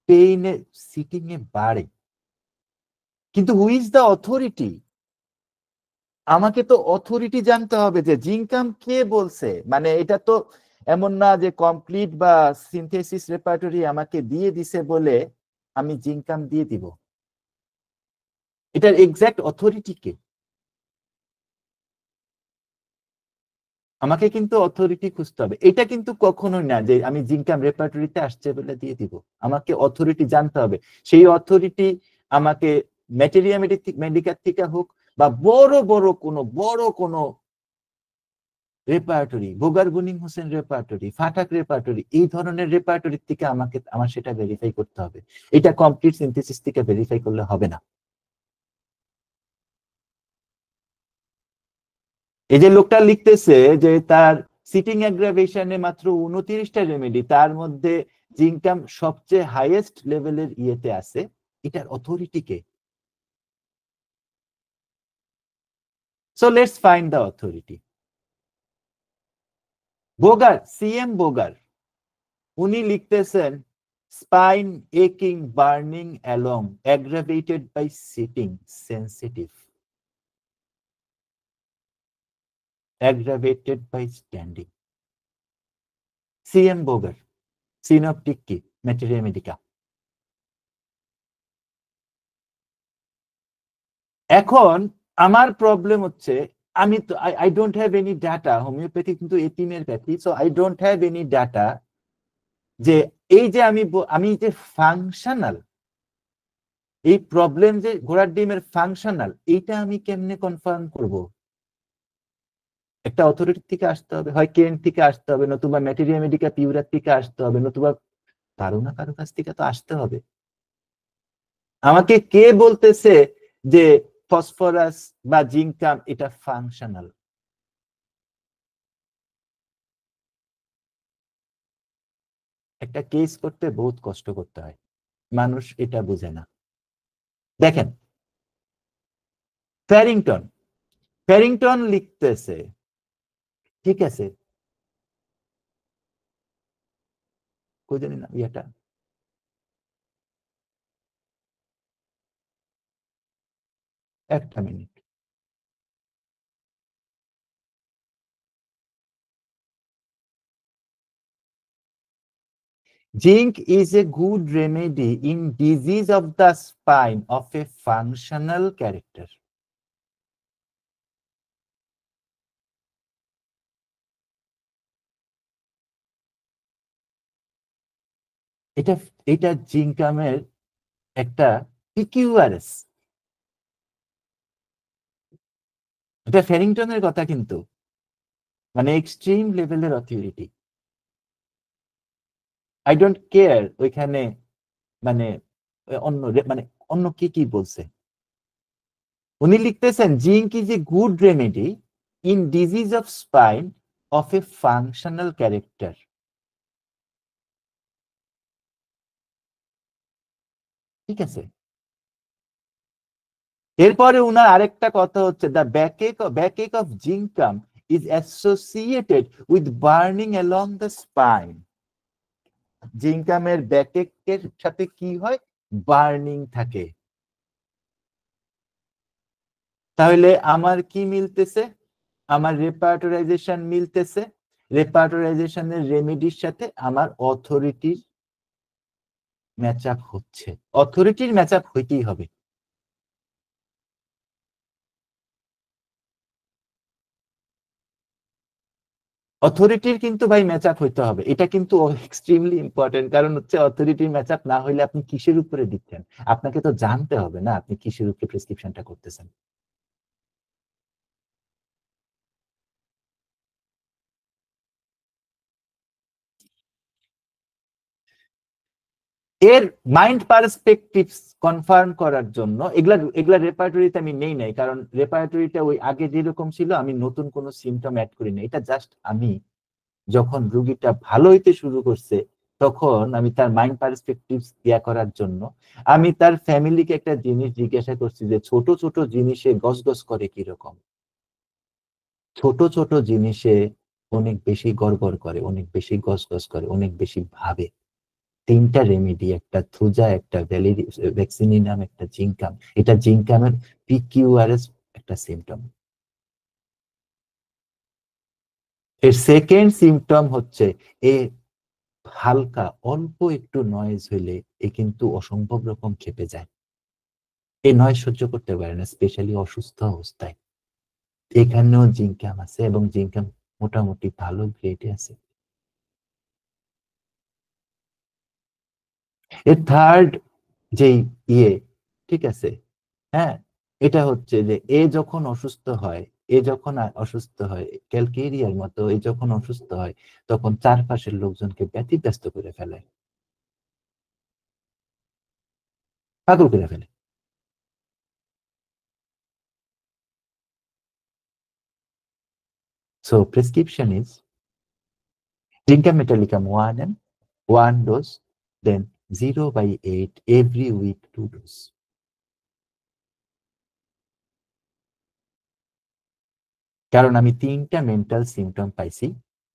Speaker 1: পেইনে সিটিং এ বাড়ে, কিন্তু হু ইজ দ্য অথরিটি? আমাকে তো অথরিটি জানতে হবে যে জিঙ্কাম কে বলছে, মানে এটা তো এমন না যে কমপ্লিট বা সিনথেসিস রেপার্টরি আমাকে দিয়ে দিছে বলে আমি জিঙ্কাম দিয়ে দিব। এটার এক্সাক্ট অথরিটি কে? আমাকে কিন্তু অথরিটি খুঁজতে হবে। এটা কিন্তু কখনোই না যে আমি জিঙ্কাম রেপার্টরিতে আসছে বলে দিয়ে দিব। আমাকে অথরিটি জানতে হবে। সেই অথরিটি আমাকে ম্যাটেরিয়া মেডিকেল থেকে হোক বা বড় কোনো repertory, Boger বুনিং Hossain repertory, ফাটাক repertory, এই ধরনের রেপার্টরি থেকে আমার সেটা ভেরিফাই করতে হবে। এটা কমপ্লিট সিনথেসিস থেকে ভেরিফাই করলে হবে না। এই যে লোকটা লিখতেছে যে তার সিটিং অ্যাগ্রাভেশনে মাত্র 29টা রেমেডি, তার মধ্যে জিঙ্কাম সবচেয়ে হাইয়েস্ট লেভেলের ইয়েতে আছে, এটার অথরিটি কে? So let's find the authority. Boger, CM Boger, উনি লিখতেছেন স্পাইন একিং burning along aggravated by sitting sensitive aggravated by standing. CM Boger, synoptic কি, ম্যাটেরিয়া মেডিকা। এখন আমার প্রবলেম হচ্ছে আমি তো I don't have any data, homeopathy কিন্তু এটিমের pathy, so I don't have any data যে এই যে আমি যে ফাংশনাল, এই প্রবলেম যে ঘোড়ার ডিমের ফাংশনাল, এইটা আমি কেমনে কনফার্ম করব? একটা অথরিটি থেকে আসতে হবে, হয় কেন থেকে আসতে হবে, নতুবা ম্যাটেরিয়া মেডিকা পিউরার থেকে আসতে হবে, নতুবা কারো না কারো কাছ থেকে তো আসতে হবে। আমাকে কে বলতেছে যে ফসফরাস বা জিঙ্কাম এটা ফাংশনাল? একটা কেস করতে বহুত কষ্ট করতে হয়, মানুষ এটা বুঝে না। দেখেন ফ্যারিংটন, ফ্যারিংটন লিখতেছে, ঠিক আছে, কই জানি না ইয়েটা, একটা minute. Zinc is a good remedy in disease of the spine of a functional character. এটা এটা জিঙ্কামের একটা পিকিউআরএস, এটা ফ্যারিংটনের কথা কিন্তু, মানে এক্সট্রিম লেভেলের অথরিটি। আই ডোন্ট কেয়ার ওইখানে মানে অন্য কি কি বলছে। উনি লিখতেছেন zinc is a good remedy in disease of spine of a functional character. ঠিক আছে, এরপরে উনার আরেকটা কথা হচ্ছে the backache of zincum is associated with burning along the spine. জিঙ্কামের ব্যাকএকের সাথে কি হয়? বার্নিং থাকে। তাহলে আমার কি মিলতেছে? আমার রেপার্টরাইজেশন মিলতেছে, রেপার্টরাইজেশনের রেমেডির সাথে আমার অথরিটির ম্যাচ আপ হচ্ছে, অথরিটির ম্যাচ আপ হইতেই হবে। অথরিটির কিন্তু ভাই ম্যাচ আপ হইতে হবে, এটা কিন্তু এক্সট্রিমলি ইম্পর্টেন্ট। কারণ হচ্ছে অথরিটির ম্যাচ আপ না হইলে আপনি কিসের উপরে দিচ্ছেন? আপনাকে তো জানতে হবে না আপনি কিসের উপরে প্রেসক্রিপশনটা করতেছেন। এর মাইন্ড পার্সপেক্টিভস কনফার্ম করার জন্য এগুলা রেপার্টরিতে আমি নেই নাই, কারণ রেপার্টরিটা ওই আগে যেরকম ছিল, আমি নতুন কোনো সিমটম অ্যাড করি না। এটা জাস্ট আমি যখন রুগীটা ভালো হইতে শুরু করছে তখন আমি তার মাইন্ড পার্সপেক্টিভস ইয়া করার জন্য আমি তার ফ্যামিলিকে একটা জিনিস জিজ্ঞাসা করছি যে ছোট ছোট জিনিসে গসগস করে কিরকম, ছোট ছোট জিনিসে অনেক বেশি গড়গড় করে, অনেক বেশি গসগস করে, অনেক বেশি ভাবে। তিনটা রেমেডি, একটা থুজা, একটা ভ্যাকসিনিনাম, একটা জিঙ্কাম, এটা জিঙ্কামের পিকিউআরএস একটা সিমটম। এর সেকেন্ড সিমটম হচ্ছে এ হালকা অল্প একটু নয়েজ হইলে এ কিন্তু অসম্ভব রকম ক্ষেপে যায়। এই নয়েজ সহ্য করতে পারে না, স্পেশালি অসুস্থ অবস্থায়। এখানেও জিঙ্কাম আছে এবং জিঙ্কাম মোটামুটি ভালো গ্রেডে আছে। এর থার্ড যেই ইয়ে, ঠিক আছে, হ্যাঁ, এটা হচ্ছে যে এ যখন অসুস্থ হয়, অসুস্থ হয় ক্যালকেরিয়ার মতো, এ যখন অসুস্থ হয় তখন চারপাশের লোকজনকে ব্যতিব্যস্ত করে ফেলে, পাগল করে ফেলে। So prescription is zincum metallicum 1 mg, 1 dose, then 0/8 every week, 2 dose. কারণ আমি তিনটা মেন্টাল সিমটম পাইছি,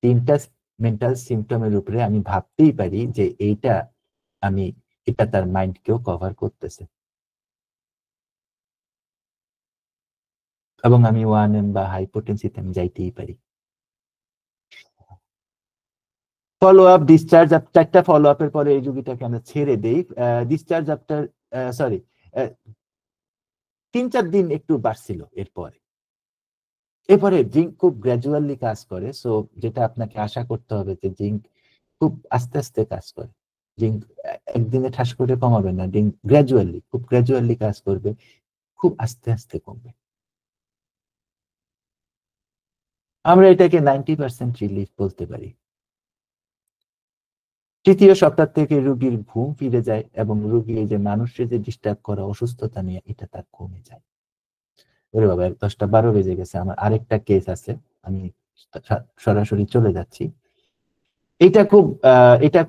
Speaker 1: তিনটা মেন্টাল সিমটমের উপরে আমি ভাবতেই পারি যে আমি এটা তার মাইন্ডকেও কভার করতেছে, এবং আমি 1 m বা হাইপোটেন্সিতে আমি যাইতেই পারি। ফলো আপ ডিসচার্জ, চারটা ফলো আপের পরে এই রোগীটাকে আমরা ছেড়ে দেই। ডিসচার্জ আফটার, সরি, 3-4 দিন একটু বাড়ছিল, এরপরে জিঙ্ক খুব গ্র্যাজুয়ালি কাজ করে। সো যেটা আপনাকে আশা করতে হবে যে জিঙ্ক খুব আস্তে আস্তে কাজ করে। জিঙ্ক একদিনে ঠাস করে কমাবে না, জিঙ্ক খুব গ্র্যাজুয়ালি কাজ করবে, খুব আস্তে আস্তে কমবে। আমরা এটাকে 90% রিলিফ বলতে পারি। তৃতীয় সপ্তাহ থেকে রোগীর ঘুম ফিরে যায় এবং রোগী যে মানুষের যে ডিস্টার্ব করা অসুস্থতা নিয়ে এটা তার কমে যায়। ওরে বাবা, 10টা 12 বেজে গেছে, আমার আরেকটা কেস আছে, আমি সরাসরি চলে যাচ্ছি। এটা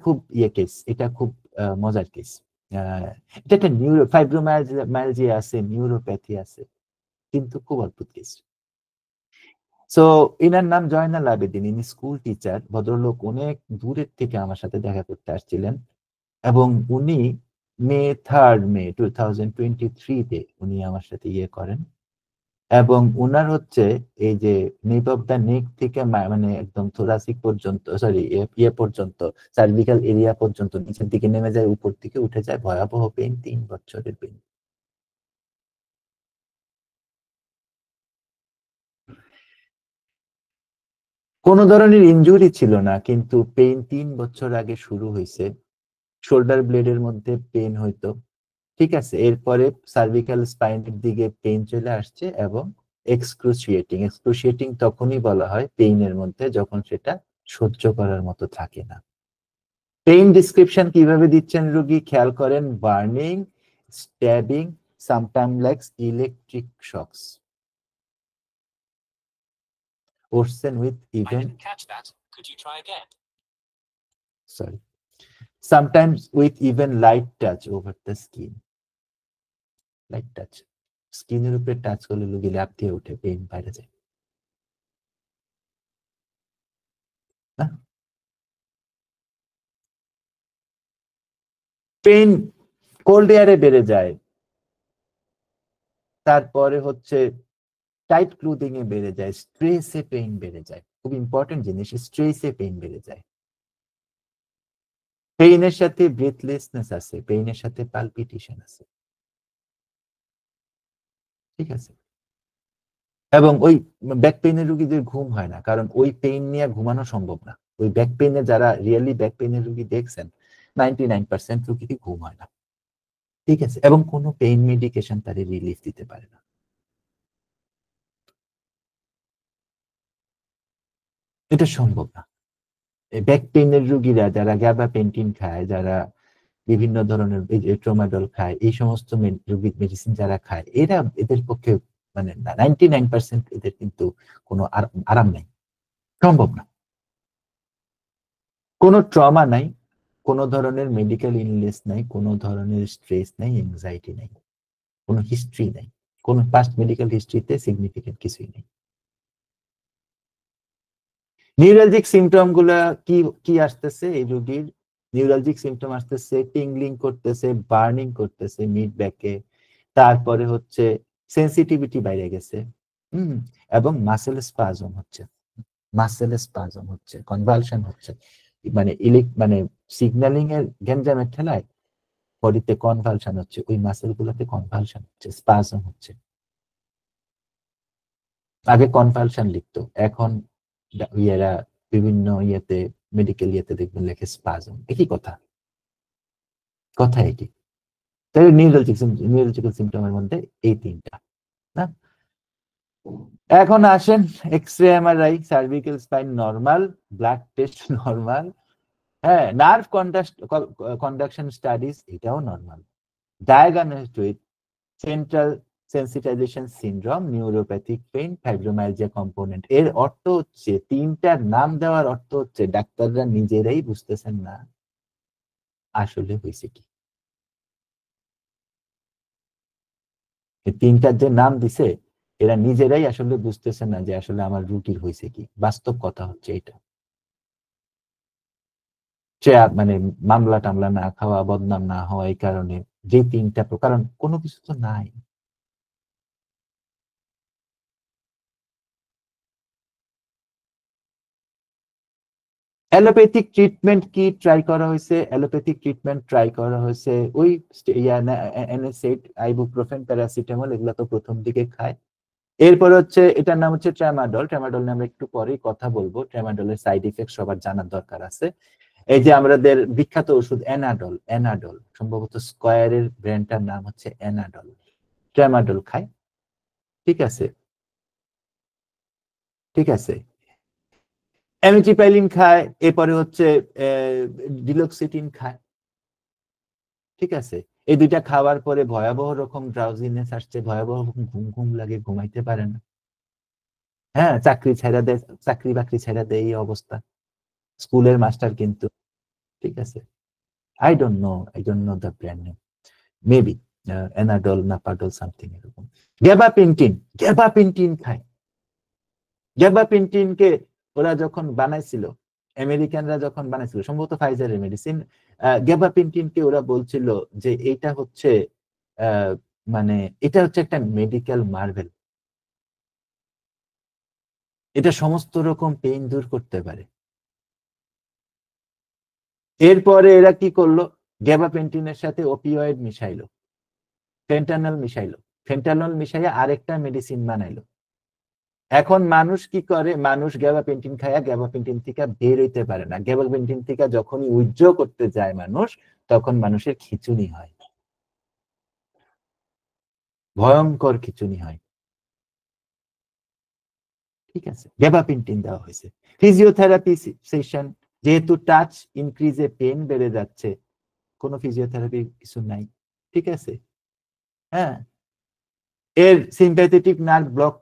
Speaker 1: খুব ইয়ে কেস, এটা খুব মজার কেস। এটা একটা ফাইব্রোমায়ালজিয়া আছে, নিউরোপ্যাথি আছে, কিন্তু খুব অদ্ভুত কেস। সো ইনার নাম জয়নাল আবেদিন, ইনি স্কুল টিচার, ভদ্রলোক অনেক দূরের থেকে আমার সাথে দেখা করতে আসছিলেন, এবং উনি মে 2023-তে উনি আমার সাথে ইয়ে করেন, এবং উনার হচ্ছে এই যে নেপ অফ দা নেক থেকে মানে একদম থোরাসিক পর্যন্ত, সরি, ইয়ে পর্যন্ত, সার্ভিক্যাল এরিয়া পর্যন্ত নিচের দিকে নেমে যায়, উপর দিকে উঠে যায়, ভয়াবহ পেইন, 3 বছরের পেইন। কোনো ধরনের ইনজুরি ছিল না, কিন্তু পেইন 3 বছর আগে শুরু হয়েছে। শোল্ডার ব্লেডের মধ্যে পেইন হইতো, ঠিক আছে, এরপরে সার্ভিক্যাল স্পাইনের দিকে পেইন চলে আসছে, এবং এক্সক্রুশিয়েটিং তখনই বলা হয় পেইনের মধ্যে যখন সেটা সহ্য করার মতো থাকে না। পেইন ডিসক্রিপশন কিভাবে দিচ্ছেন রোগী, খেয়াল করেন, burning, stabbing, sometime like electric shocks, worsen with even, sorry, sometimes with even light touch over the skin. Light touch, স্কিনের উপরে টাচ করলে রোগী লাফ দিয়ে উঠে, পেইন বাইরে যায়। পেইন কোল্ড এয়ারে বেড়ে যায়, তারপরে হচ্ছে টাইট ক্লোদিং এ বেড়ে যায়, স্ট্রেসে পেইন বেড়ে যায়, খুব ইম্পর্টেন্ট জিনিস, স্ট্রেসে পেইন বেড়ে যায়। পেইনের সাথে ব্রেথলেসনেস আছে, পেইনের সাথে পালপিটেশন আছে, ঠিক আছে, এবং ওই ব্যাক পেইনের রোগীদের ঘুম হয় না, কারণ ওই পেইন নিয়ে ঘুমানো সম্ভব না। ওই ব্যাক পেইনে যারা রিয়েলি ব্যাক পেইনের রোগী দেখছেন, 99% রোগীরই ঘুম হয় না, ঠিক আছে, এবং কোনো পেইন মেডিকেশন তাদের রিলিফ দিতে পারে না, এটা সম্ভব না। ব্যাক পেইনের রোগীরা যারা গ্যাবাপেন্টিন খায়, যারা বিভিন্ন ধরনের ট্রমাডল খায়, এই সমস্ত মেডিসিন যারা খায়, এদের পক্ষে মানে 99% এদের কিন্তু কোনো আরাম নাই, সম্ভব না। কোনো ট্রমা নাই, কোনো ধরনের মেডিকেল ইলনেস নাই, কোনো ধরনের স্ট্রেস নাই, এংজাইটি নাই, কোনো হিস্ট্রি নাই, কোনো পাস্ট মেডিকেল হিস্ট্রিতে সিগনিফিকেন্ট কিছুই নেই। নিউরালজিক সিমটম গুলা কি কি আসতেছে এই রোগীর? নিউরালজিক সিমটম আসতেছে, টিংলিং করতেছে, বার্নিং করতেছে মিড ব্যাকে, তারপরে হচ্ছে সেন্সিটিভিটি বাইরে গেছে, এবং মাসেল স্পাজম হচ্ছে। মাসেলে স্পাজম হচ্ছে, কনভালশন হচ্ছে, মানে মানে সিগন্যালিং এর গ্যাঞ্জামের ঠেলায় বডিতে কনভালশন হচ্ছে, ওই মাসেল গুলোতে কনভালশন হচ্ছে, স্পাজম হচ্ছে। আগে কনভালশন লিখতো, এখন ইয়েরা বিভিন্ন ইয়েতে, মেডিকেল ইয়েতে দেখবেন লেখে স্পাজম। একই কথা, কথা একই। তাই নিউরোলজিক্যাল সিমটমের মধ্যে এই তিনটা না। এখন আসেন X-ray, MRI, cervical spine normal, blood test normal, হ্যাঁ, নার্ভ কন্ডাকশন স্টাডিজ এটাও normal, diagnosed with central sensitization syndrome, neuropathic pain, fibromyalgia component. এর অর্থ হচ্ছে, তিনটার নাম দেওয়ার অর্থ হচ্ছে ডাক্তাররা নিজেরাই বুঝতেছেন না আসলে হয়েছে কি। এই তিনটার যে নাম দিছে, এরা নিজেরাই আসলে বুঝতেছেন না যে আসলে আমার রুগীর হয়েছে কি। বাস্তব কথা হচ্ছে এটা। মানে মামলা টামলা না খাওয়া, বদনাম না হওয়া, এই কারণে যে তিনটা কারণ, কোনো কিছু তো নাই। অ্যালোপ্যাথিক ট্রিটমেন্ট কি ট্রাই করা হয়েছে? অ্যালোপ্যাথিক ট্রিটমেন্ট ট্রাই করা হয়েছে ওই NSAID, আইবুপ্রোফেন, প্যারাসিটামল, এগুলো তো প্রথম দিকে খায়। এরপর হচ্ছে, এটার নাম হচ্ছে ট্রামাডল। ট্রামাডল নিয়ে আমরা একটু পরেই কথা বলবো। ট্রামাডলের সাইড ইফেক্ট সবার জানার দরকার আছে। এই যে আমাদের বিখ্যাত ওষুধ এনাডল, এনাডল সম্ভবত স্কয়ারের ব্র্যান্ডটার নাম হচ্ছে এনাডল। ট্রামাডল খায়, ঠিক আছে, ঠিক আছে। অ্যামিট্রিপাইলিন খায়, এরপরে হচ্ছে ডিলক্সিটিন খায়, ঠিক আছে। এই দুইটা খাওয়ার পরে ভয়াবহ রকম ড্রাউজিনেস আসছে, ভয়াবহ রকম ঘুম ঘুম লাগে, ঘুমাইতে পারে না। হ্যাঁ, চাকরি ছেড়ে দেয়, চাকরি বাকরি ছেড়ে দেয়, এই অবস্থা। স্কুলের মাস্টার কিন্তু, ঠিক আছে। I don't know the brand name, maybe Anadol, Napadol, something এরকম। গ্যাবাপেন্টিন, গ্যাবাপেন্টিন খায়। গ্যাবাপেন্টিনকে ওরা যখন বানাইছিল, আমেরিকানরা যখন বানাইছিল, সম্ভবত ফাইজারের মেডিসিন, গ্যাবাপেন্টিনকে ওরা বলছিল যে এটা হচ্ছে আহ, মানে এটা হচ্ছে একটা মেডিকেল মার্ভেল, এটা সমস্ত রকম পেইন দূর করতে পারে। এরপরে এরা কি করলো, গ্যাবাপেন্টিনের সাথে ওপিওয়েড মিশাইলো, ফেন্টানল মিশাইলো, ফেন্টানল মিশাইয়া আরেকটা মেডিসিন বানাইলো। এখন মানুষ কি করে, মানুষ গ্যাবাপেন্টিন খায়া গ্যাবাপেন্টিন থেকে বের হইতে পারে না। গ্যাবাপেন্টিন থেকে যখনই উইথড্র করতে যায় মানুষ, তখন মানুষের খিঁচুনি হয়, ভয়ঙ্কর খিঁচুনি হয়, ঠিক আছে। গ্যাবাপেন্টিন দেওয়া হয়েছে। ফিজিওথেরাপি সেশন, যেহেতু টাচ ইনক্রিজে পেন বেড়ে যাচ্ছে, কোনো ফিজিওথেরাপি কিছু নাই, ঠিক আছে। হ্যাঁ, এর সিম্প্যাথেটিক নার্ভ ব্লক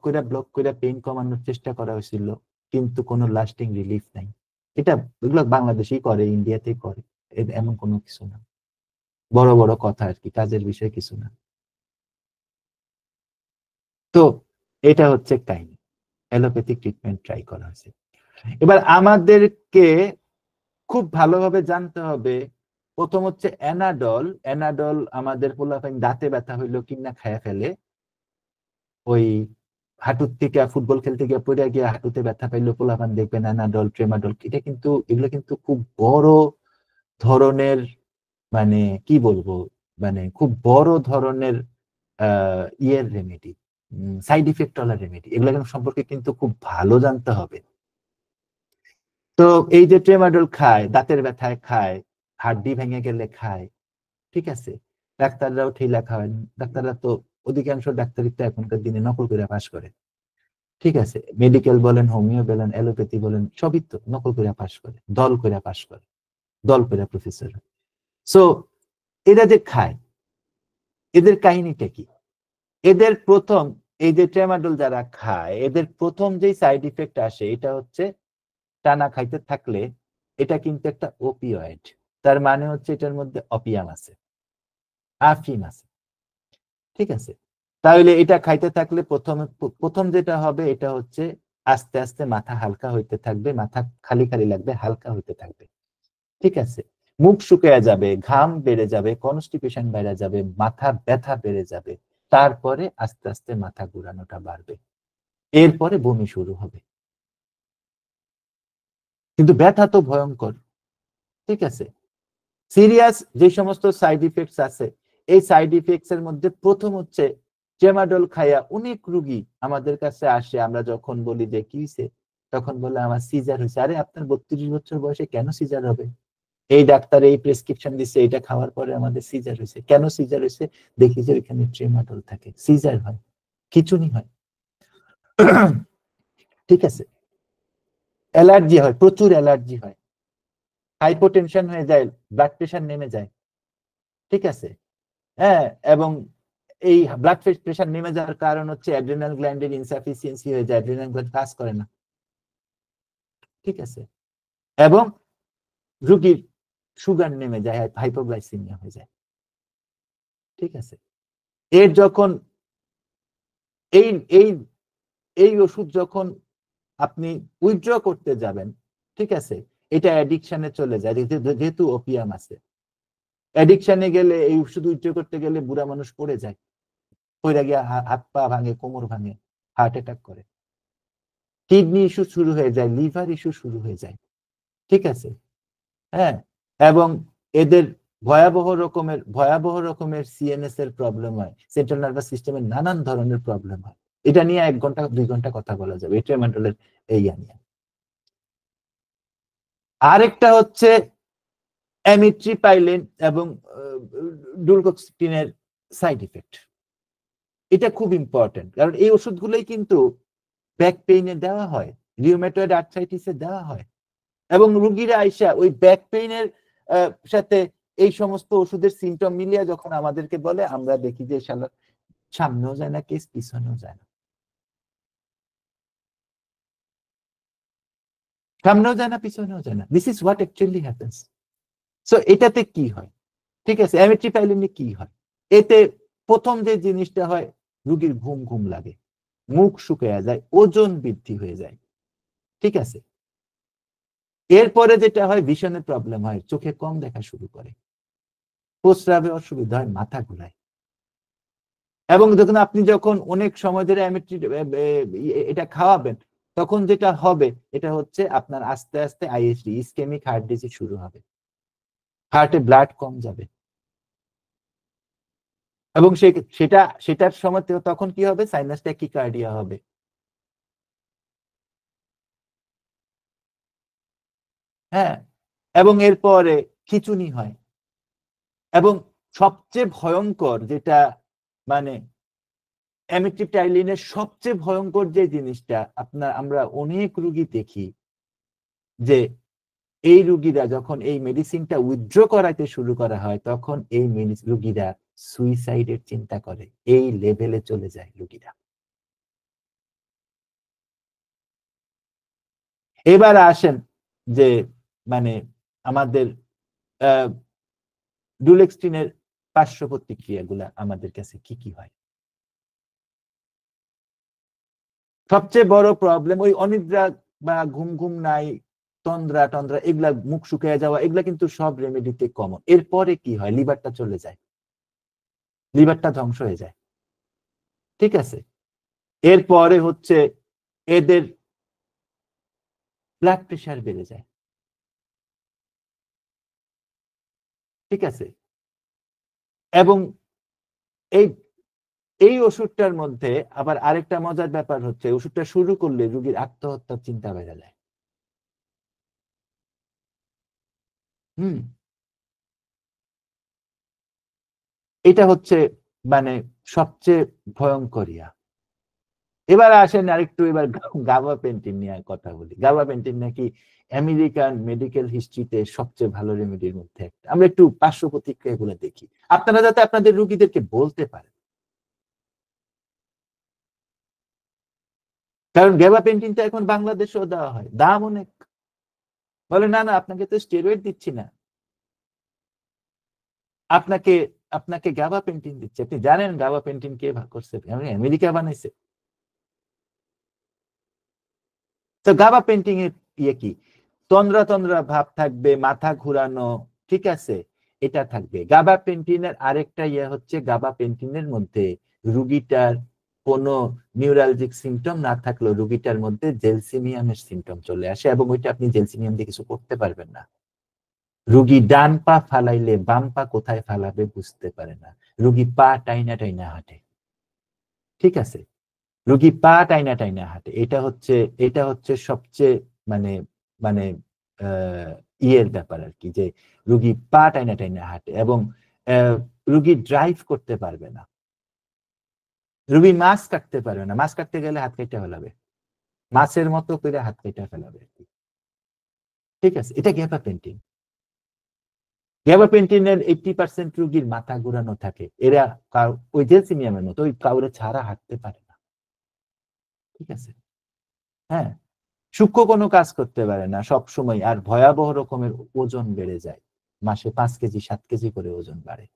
Speaker 1: করে পেইন কমানোর চেষ্টা করা হয়েছিল, কিন্তু কোনো লাস্টিং রিলিফ নাই। এটা, এগুলো বাংলাদেশেই করে, ইন্ডিয়াতেই করে, এমন কোনো কিছু না, বড় বড় কথা আর কি, কাজের বিষয় কিছু না। তো এটা হচ্ছে কাহিনী, অ্যালোপ্যাথিক ট্রিটমেন্ট ট্রাই করা হয়েছে। এবার আমাদেরকে খুব ভালোভাবে জানতে হবে, প্রথম হচ্ছে এনাডল। এনাডল আমাদের পোলাপাইন দাঁতে ব্যথা হইলো কিনা খায়া ফেলে, ওই হাঁটুর থেকে ফুটবল খেলতে গিয়ে পড়ে গিয়ে হাঁটুতে ব্যথা পাইলো, পোলাপান দেখবেন এনাডল, ট্রেমাডল, এটা কিন্তু, এগুলো কিন্তু খুব বড় ধরনের, মানে কি বলবো, মানে খুব বড় ধরনের ইয়ের রেমেডি, সাইড ইফেক্ট ওয়ালা রেমেডি, এগুলো সম্পর্কে কিন্তু খুব ভালো জানতে হবে। তো এই যে ট্রেমাডল খায়, দাঁতের ব্যথায় খায়, হাড্ডি ভেঙে গেলে খায়, ঠিক আছে। ডাক্তাররাও ঠেলা খাওয়ায়, ডাক্তাররা তো, অধিকাংশ ডাক্তারই তো এখনকার দিনে নকল করে পাশ করে, ঠিক আছে। মেডিকেল বলেন, হোমিও বলেন, অ্যালোপ্যাথি বলেন, সবই তো নকল করে পাশ করে, দল করে পাশ করে, দল করে প্রফেসর। সো এরা যে খায়, এদের কাহিনীটা কি? এদের প্রথম, এই যে ট্রেমাডল যারা খায়, এদের প্রথম যে সাইড ইফেক্ট আসে, এটা হচ্ছে টানা খাইতে থাকলে, এটা কিন্তু একটা ওপিওয়েড, তার মানে হচ্ছে এটার মধ্যে অপিয়াম আছে, আফিম আছে, ঠিক আছে। তাহলে এটা খাইতে থাকলে প্রথম যেটা হবে, এটা হচ্ছে আস্তে আস্তে মাথা হালকা হইতে থাকবে, মাথা খালি খালি লাগবে, হালকা হইতে থাকবে, ঠিক আছে। মুখ শুকিয়ে যাবে, ঘাম বেড়ে যাবে, কনস্টিপেশন বেড়ে যাবে, মাথা ব্যথা বেড়ে যাবে, তারপরে আস্তে আস্তে মাথা ঘুরানোটা বাড়বে, এরপরে বমি শুরু হবে। কিন্তু ব্যথা তো ভয়ঙ্কর, ঠিক আছে। সিরিয়াস যে সমস্ত সাইড ইফেক্টস আছে, এই সাইড ইফেক্টস এর মধ্যে প্রথম হচ্ছে ট্রেমাডল খাইয়া অনেক রুগী আমাদের কাছে আসে, আমরা যখন বলি যে কি হয়েছে, তখন বলে আমার সিজার হয়েছে। আরে আপনার 32 বছর বয়সে কেন সিজার হবে? এই ডাক্তার এই প্রেসক্রিপশন দিচ্ছে, এটা খাওয়ার পরে আমাদের সিজার হয়েছে। কেন সিজার হয়েছে? দেখি যে ওইখানে ট্রেমাডল থাকে, সিজার হয়, খিঁচুনি হয়। ঠিক আছে, অ্যালার্জি হয়, প্রচুর অ্যালার্জি হয়, হাইপোটেনশন হয়ে যায়, ব্লাড প্রেশার নেমে যায়, ঠিক আছে। হ্যাঁ, এবং এই ব্লাড প্রেশার নেমে যাওয়ার কারণ হচ্ছে অ্যাড্রিনাল গ্ল্যান্ডের ইনসাফিসিয়েন্সি হয়ে যায়, অ্যাড্রিনাল গ্ল্যান্ড কাজ করে না, ঠিক আছে। এবং রোগীর সুগার নেমে যায়, হাইপোগ্লাইসেমিয়া হয়ে যায়, ঠিক আছে। এর যখন এই এই এই ওষুধ যখন আপনি উইথড্র করতে যাবেন, ঠিক আছে, এটা অ্যাডিকশনে চলে যায়, যেহেতু ওপিয়াম আছে। অ্যাডিকশনে গেলে এই ওষুধ উইথড্র করতে গেলে বুড়া মানুষ পড়ে যায়, পড়ে গিয়ে হাত পা ভাঙে, কোমর ভাঙে, হার্ট অ্যাটাক করে, কিডনি ইস্যু শুরু হয়ে যায়, লিভার ইস্যু শুরু হয়ে যায়, ঠিক আছে। হ্যাঁ, এবং এদের ভয়াবহ রকমের সিএনএস এর প্রবলেম হয়, সেন্ট্রাল নার্ভাস সিস্টেমের নানান ধরনের প্রবলেম হয়। এটা নিয়ে 1 ঘন্টা 2 ঘন্টা কথা বলা যাবে ট্রেমাডলের এই নিয়ে। আরেকটা হচ্ছে অ্যামিট্রিপাইলিন এবং ডুলকক্সিটিনের সাইড ইফেক্ট। এটা খুব ইম্পর্টেন্ট, কারণ এই ওষুধগুলোই কিন্তু ব্যাক পেইনে দেওয়া হয়, রিউমেটয়েড আর্থ্রাইটিসে দেওয়া হয়, এবং রুগীরা আইসা ওই ব্যাক পেইনের সাথে এই সমস্ত ওষুধের সিমটম মিলিয়ে যখন আমাদেরকে বলে, আমরা দেখি যে সামনেও যায় না কেস, পিছনেও যায় না, সামনেও যায় না, পিছনেও যায় না। This is what actually happens. So এটাতে কি হয়, ঠিক আছে, অ্যামিট্রিপাইলিনে কি হয়? এতে প্রথম যে জিনিসটা হয়, রুগীর ঘুম ঘুম লাগে, মুখ শুকিয়ে যায়, ওজন বৃদ্ধি হয়ে যায়, ঠিক আছে। এরপরে যেটা হয়, ভিশনের প্রবলেম হয়, চোখে কম দেখা শুরু করে, প্রস্রাবে অসুবিধা হয়, মাথা ঘুরায়। এবং দেখুন, আপনি যখন অনেক সময় ধরে এটা খাওয়াবেন, তখন যেটা হবে এটা হচ্ছে আপনার আস্তে আস্তে আইএসডি, ইসকেমিক হার্ট ডিজিজ শুরু হবে, হার্টে ব্লাড কম যাবে। এবং সেটার সময় তখন কি হবে? সাইনাস ট্যাকিকার্ডিয়া হবে। হ্যাঁ, এবং এরপরে খিঁচুনি হয়। এবং সবচেয়ে ভয়ঙ্কর যেটা, মানে অ্যামিট্রিপাইলিনের সবচেয়ে ভয়ঙ্কর যে জিনিসটা, আমরা অনেক রুগী দেখি যে এই রুগীরা যখন এই মেডিসিনটা উইথড্র করাইতে শুরু করা হয়, তখন এই রুগীরা সুইসাইডের চিন্তা করে, এই লেভেলে চলে যায় রুগীরা। এবার আসেন যে মানে আমাদের ডুলেক্সটিনের পার্শ্ব প্রতিক্রিয়াগুলা আমাদের কাছে কি কি হয়। সবচেয়ে বড় প্রবলেম ওই অনিদ্রা বা ঘুম ঘুম নাই, তন্দ্রা টন্দ্রা, এগুলা, মুখ শুকিয়ে যাওয়া, এগুলা কিন্তু সব রেমেডিতে কমন। এরপরে কি হয়? লিভারটা চলে যায়, লিভারটা ধ্বংস হয়ে যায়, ঠিক আছে। এরপরে হচ্ছে এদের ব্লাড প্রেশার বেড়ে যায়, ঠিক আছে। এবং এই এই ওষুধটার মধ্যে আবার আরেকটা মজার ব্যাপার হচ্ছে, ওষুধটা শুরু করলে রোগীর আত্মহত্যার চিন্তা বেড়ে যায়। হুম, এটা হচ্ছে মানে সবচেয়ে ভয়ঙ্কর ইয়া। এবার আসেন আরেকটু, এবার গাবাপেন্টিন নিয়ে কথা বলি। গাবাপেন্টিন নাকি আমেরিকান মেডিকেল হিস্ট্রিতে সবচেয়ে ভালো রেমেডির মধ্যে একটা। আমরা একটু পার্শ্ব প্রতিক্রিয়া গুলো দেখি, আপনারা যাতে আপনাদের রোগীদেরকে বলতে পারেন। কারণ গ্যাবাপেন্টিনটা এখন বাংলাদেশেও দেওয়া হয়, দাম অনেক। বলে না না, আপনাকে তো স্টেরয়েড দিচ্ছি না, আপনাকে আপনাকে গ্যাবাপেন্টিন দিচ্ছে। আপনি জানেন গ্যাবাপেন্টিন কে ভাগ করছে? আমেরিকা বানাইছে। তো গাবাপেন্টিন এর ইয়ে কি? তন্দ্রা তন্দ্রা ভাব থাকবে, মাথা ঘুরানো, ঠিক আছে, এটা থাকবে। গাবাপেন্টিনের আরেকটা ইয়ে হচ্ছে, গাবাপেন্টিনের মধ্যে রুগীটার কোনো নিউরালজিক সিমটম না থাকলেও রোগীটার মধ্যে জেলসিমিয়ামের সিমটম চলে আসে এবং ওইটা আপনি জেলসিমিয়াম দিয়ে কিছু করতে পারবেন না। রোগী ডান পা ফালাইলে বাম পা কোথায় ফালাবে বুঝতে পারে না, রোগী পা টাইনা টাইনা হাঁটে। ঠিক আছে, রোগী পা টাইনা টাইনা হাঁটে, এটা হচ্ছে সবচেয়ে মানে মানে ইয়ের ব্যাপার আর কি, যে রোগী পা টাইনা টাইনা হাঁটে এবং রোগী ড্রাইভ করতে পারবে না, রোগী মাছ কাটতে পারবে না, মাছ কাটতে গেলে হাত কেটে ফেলাবে, মাছের মতো করে হাত কেটে ফেলাবে আর কি। ঠিক আছে, এটা গ্যাবাপেন্টিন। গ্যাবাপেন্টিনের 80% রোগীর মাথা ঘুরানো থাকে, এরা ওই জেলসিমিয়ামের মতো ওই কাউরে ছাড়া হাঁটতে পারে না। ঠিক আছে, হ্যাঁ, সূক্ষ্ম কোনো কাজ করতে পারে না সব সময়, আর ভয়াবহ রকমের ওজন বেড়ে যায়, মাসে 5 কেজি 7 কেজি করে ওজন বাড়ে।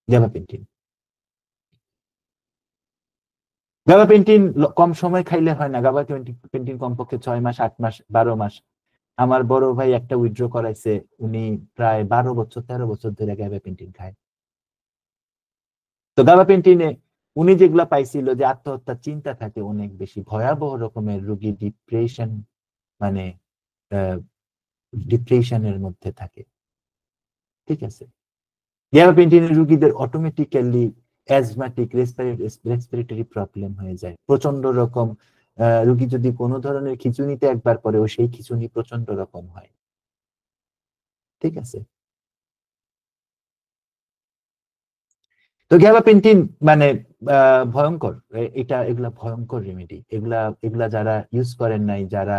Speaker 1: গ্যাবাপেন্টিন, গাবাপেন্টিন কম সময় খাইলে হয় না, গাবাপেন্টিন কমপক্ষে 6 মাস 8 মাস 12 মাস। আমার বড় ভাই একটা উইথড্র করাইছে, উনি প্রায় 12 বছর 13 বছর ধরে গাবাপেন্টিন খায়। তো গাবাপেন্টিনে উনি যেগুলা পাইছিল যে আত্মহত্যার চিন্তা থাকে অনেক বেশি, ভয়াবহ রকমের রোগী ডিপ্রেশন, মানে ডিপ্রেশনের মধ্যে থাকে। ঠিক আছে, গ্যাবাপেন্টিনের রোগীদের অটোমেটিক্যালি অ্যাজমাটিক রেসপিরেটরি প্রবলেম হয়ে যায়, প্রচন্ড রকম। রোগী যদি কোনো ধরনের খিঁচুনিতে একবার পরেও সেই খিঁচুনি প্রচন্ড রকম হয়। ঠিক আছে, তো গ্যাবাপেন্টিন মানে ভয়ঙ্কর, এগুলা ভয়ঙ্কর রেমেডি, এগুলা এগুলা যারা ইউজ করেন নাই, যারা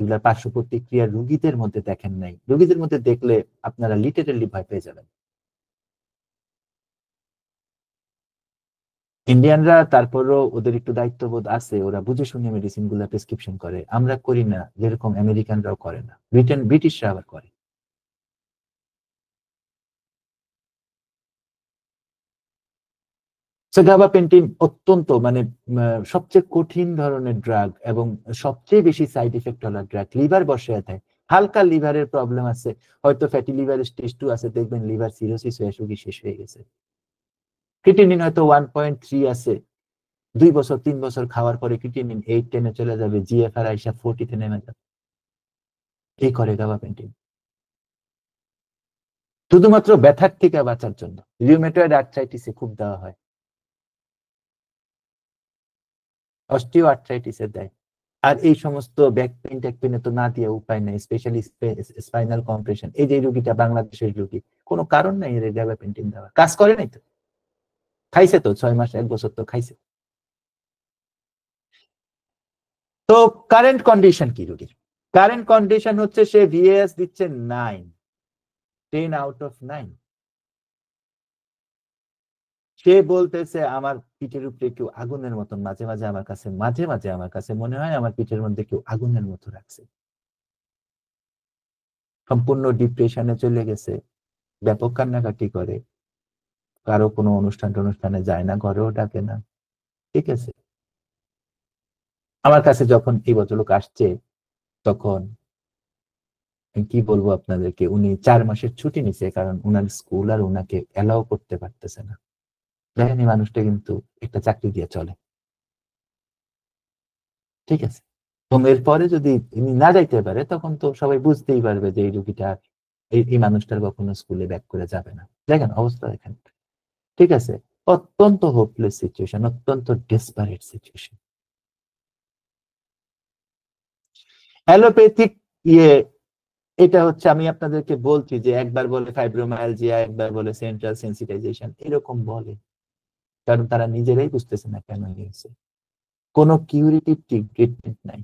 Speaker 1: এগুলা পার্শ্ব প্রতিক্রিয়া রোগীদের মধ্যে দেখেন নাই, রোগীদের মধ্যে দেখলে আপনারা লিটারেলি ভয় পেয়ে যাবেন। ইন্ডিয়ানরা তারপরও ওদের একটু দায়িত্ববোধ আছে, ওরা বুঝে শুনে মেডিসিন গুলা প্রেসক্রিপশন করে, আমরা করি না, যেরকম আমেরিকানরাও করে না, ব্রিটিশরা আবার করে। গাবাপেন্টিন অত্যন্ত মানে সবচেয়ে কঠিন ধরনের ড্রাগ এবং সবচেয়ে বেশি সাইড ইফেক্ট হলো ড্রাগ, লিভার বসে দেয়। হালকা লিভারের প্রবলেম আছে, হয়তো ফ্যাটি লিভার স্টেজ 2 আছে, দেখবেন লিভার সিরোসিস হয়ে রোগী শেষ হয়ে গেছে। ক্রিটিনিন হয়তো 1.3 আছে, 2 বছর 3 বছর খাওয়ার পরে ক্রিটিনিন 8-10-এ চলে যাবে, জিএফআর আইসা 40-তে নেমে যাবে। এই করে গাবাপেন্টিন শুধুমাত্র ব্যথার থেকে বাঁচার জন্য। রিউমেটয়েড আর্থ্রাইটিসে খুব দেওয়া হয়, অস্টিও আর্থ্রাইটিসে দেয়। আর এই সমস্ত ব্যাক পেইন ট্যাক পেইনে তো না দিয়ে উপায় নাই, স্পেশালি স্পাইনাল কম্প্রেশন, এই যে রোগীটা বাংলাদেশের রোগী, কোনো কারণ নাই এর গ্যাবাপেন্টিন দেওয়া, কাজ করে নাই তো, খাইছে তো 6 মাস 1 বছর তো খাইছে। তো কারেন্ট কন্ডিশন কি রোগীর? কারেন্ট কন্ডিশন হচ্ছে সে ভিএস দিচ্ছে 9, 10/9। সে বলতেছে আমার পিঠের উপরে কেউ আগুনের মতন মাঝে মাঝে আমার কাছে মনে হয় আমার পিঠের মধ্যে কেউ আগুনের মতো রাখছে। সম্পূর্ণ ডিপ্রেশনে চলে গেছে, ব্যাপক কান্নাকাটি করে, কারো কোনো অনুষ্ঠানে যায় না, ঘরেও ডাকে না। ঠিক আছে, আমার কাছে যখন এই ভদ্রলোক আসছে, তখন কি বলবো আপনাদেরকে, উনি 4 মাসের ছুটি নিছে, কারণ উনার স্কুল আর উনাকে এলাও করতে পারতেছে না। দেখেন এই মানুষটা কিন্তু একটা চাকরি দিয়ে চলে। ঠিক আছে, এবং এরপরে যদি ইনি না যাইতে পারে, তখন তো সবাই বুঝতেই পারবে যে এই রুগীটা, এই মানুষটার কখনো স্কুলে ব্যাক করে যাবে না। দেখেন অবস্থা দেখেন। ঠিক আছে, অত্যন্ত হোপলেস সিচুয়েশন, অত্যন্ত ডেসপারেট সিচুয়েশন। অ্যালোপ্যাথিক ইয়ে, এটা হচ্ছে আমি আপনাদেরকে বলছি যে একবার বলে ফাইব্রোমায়ালজিয়া, একবার বলে সেন্ট্রাল সেন্সিটাইজেশন, এরকম বলে, কারণ তারা নিজেরাই বুঝতেছে না কেন হয়েছে। কোনো কিউরেটিভ ট্রিটমেন্ট নাই,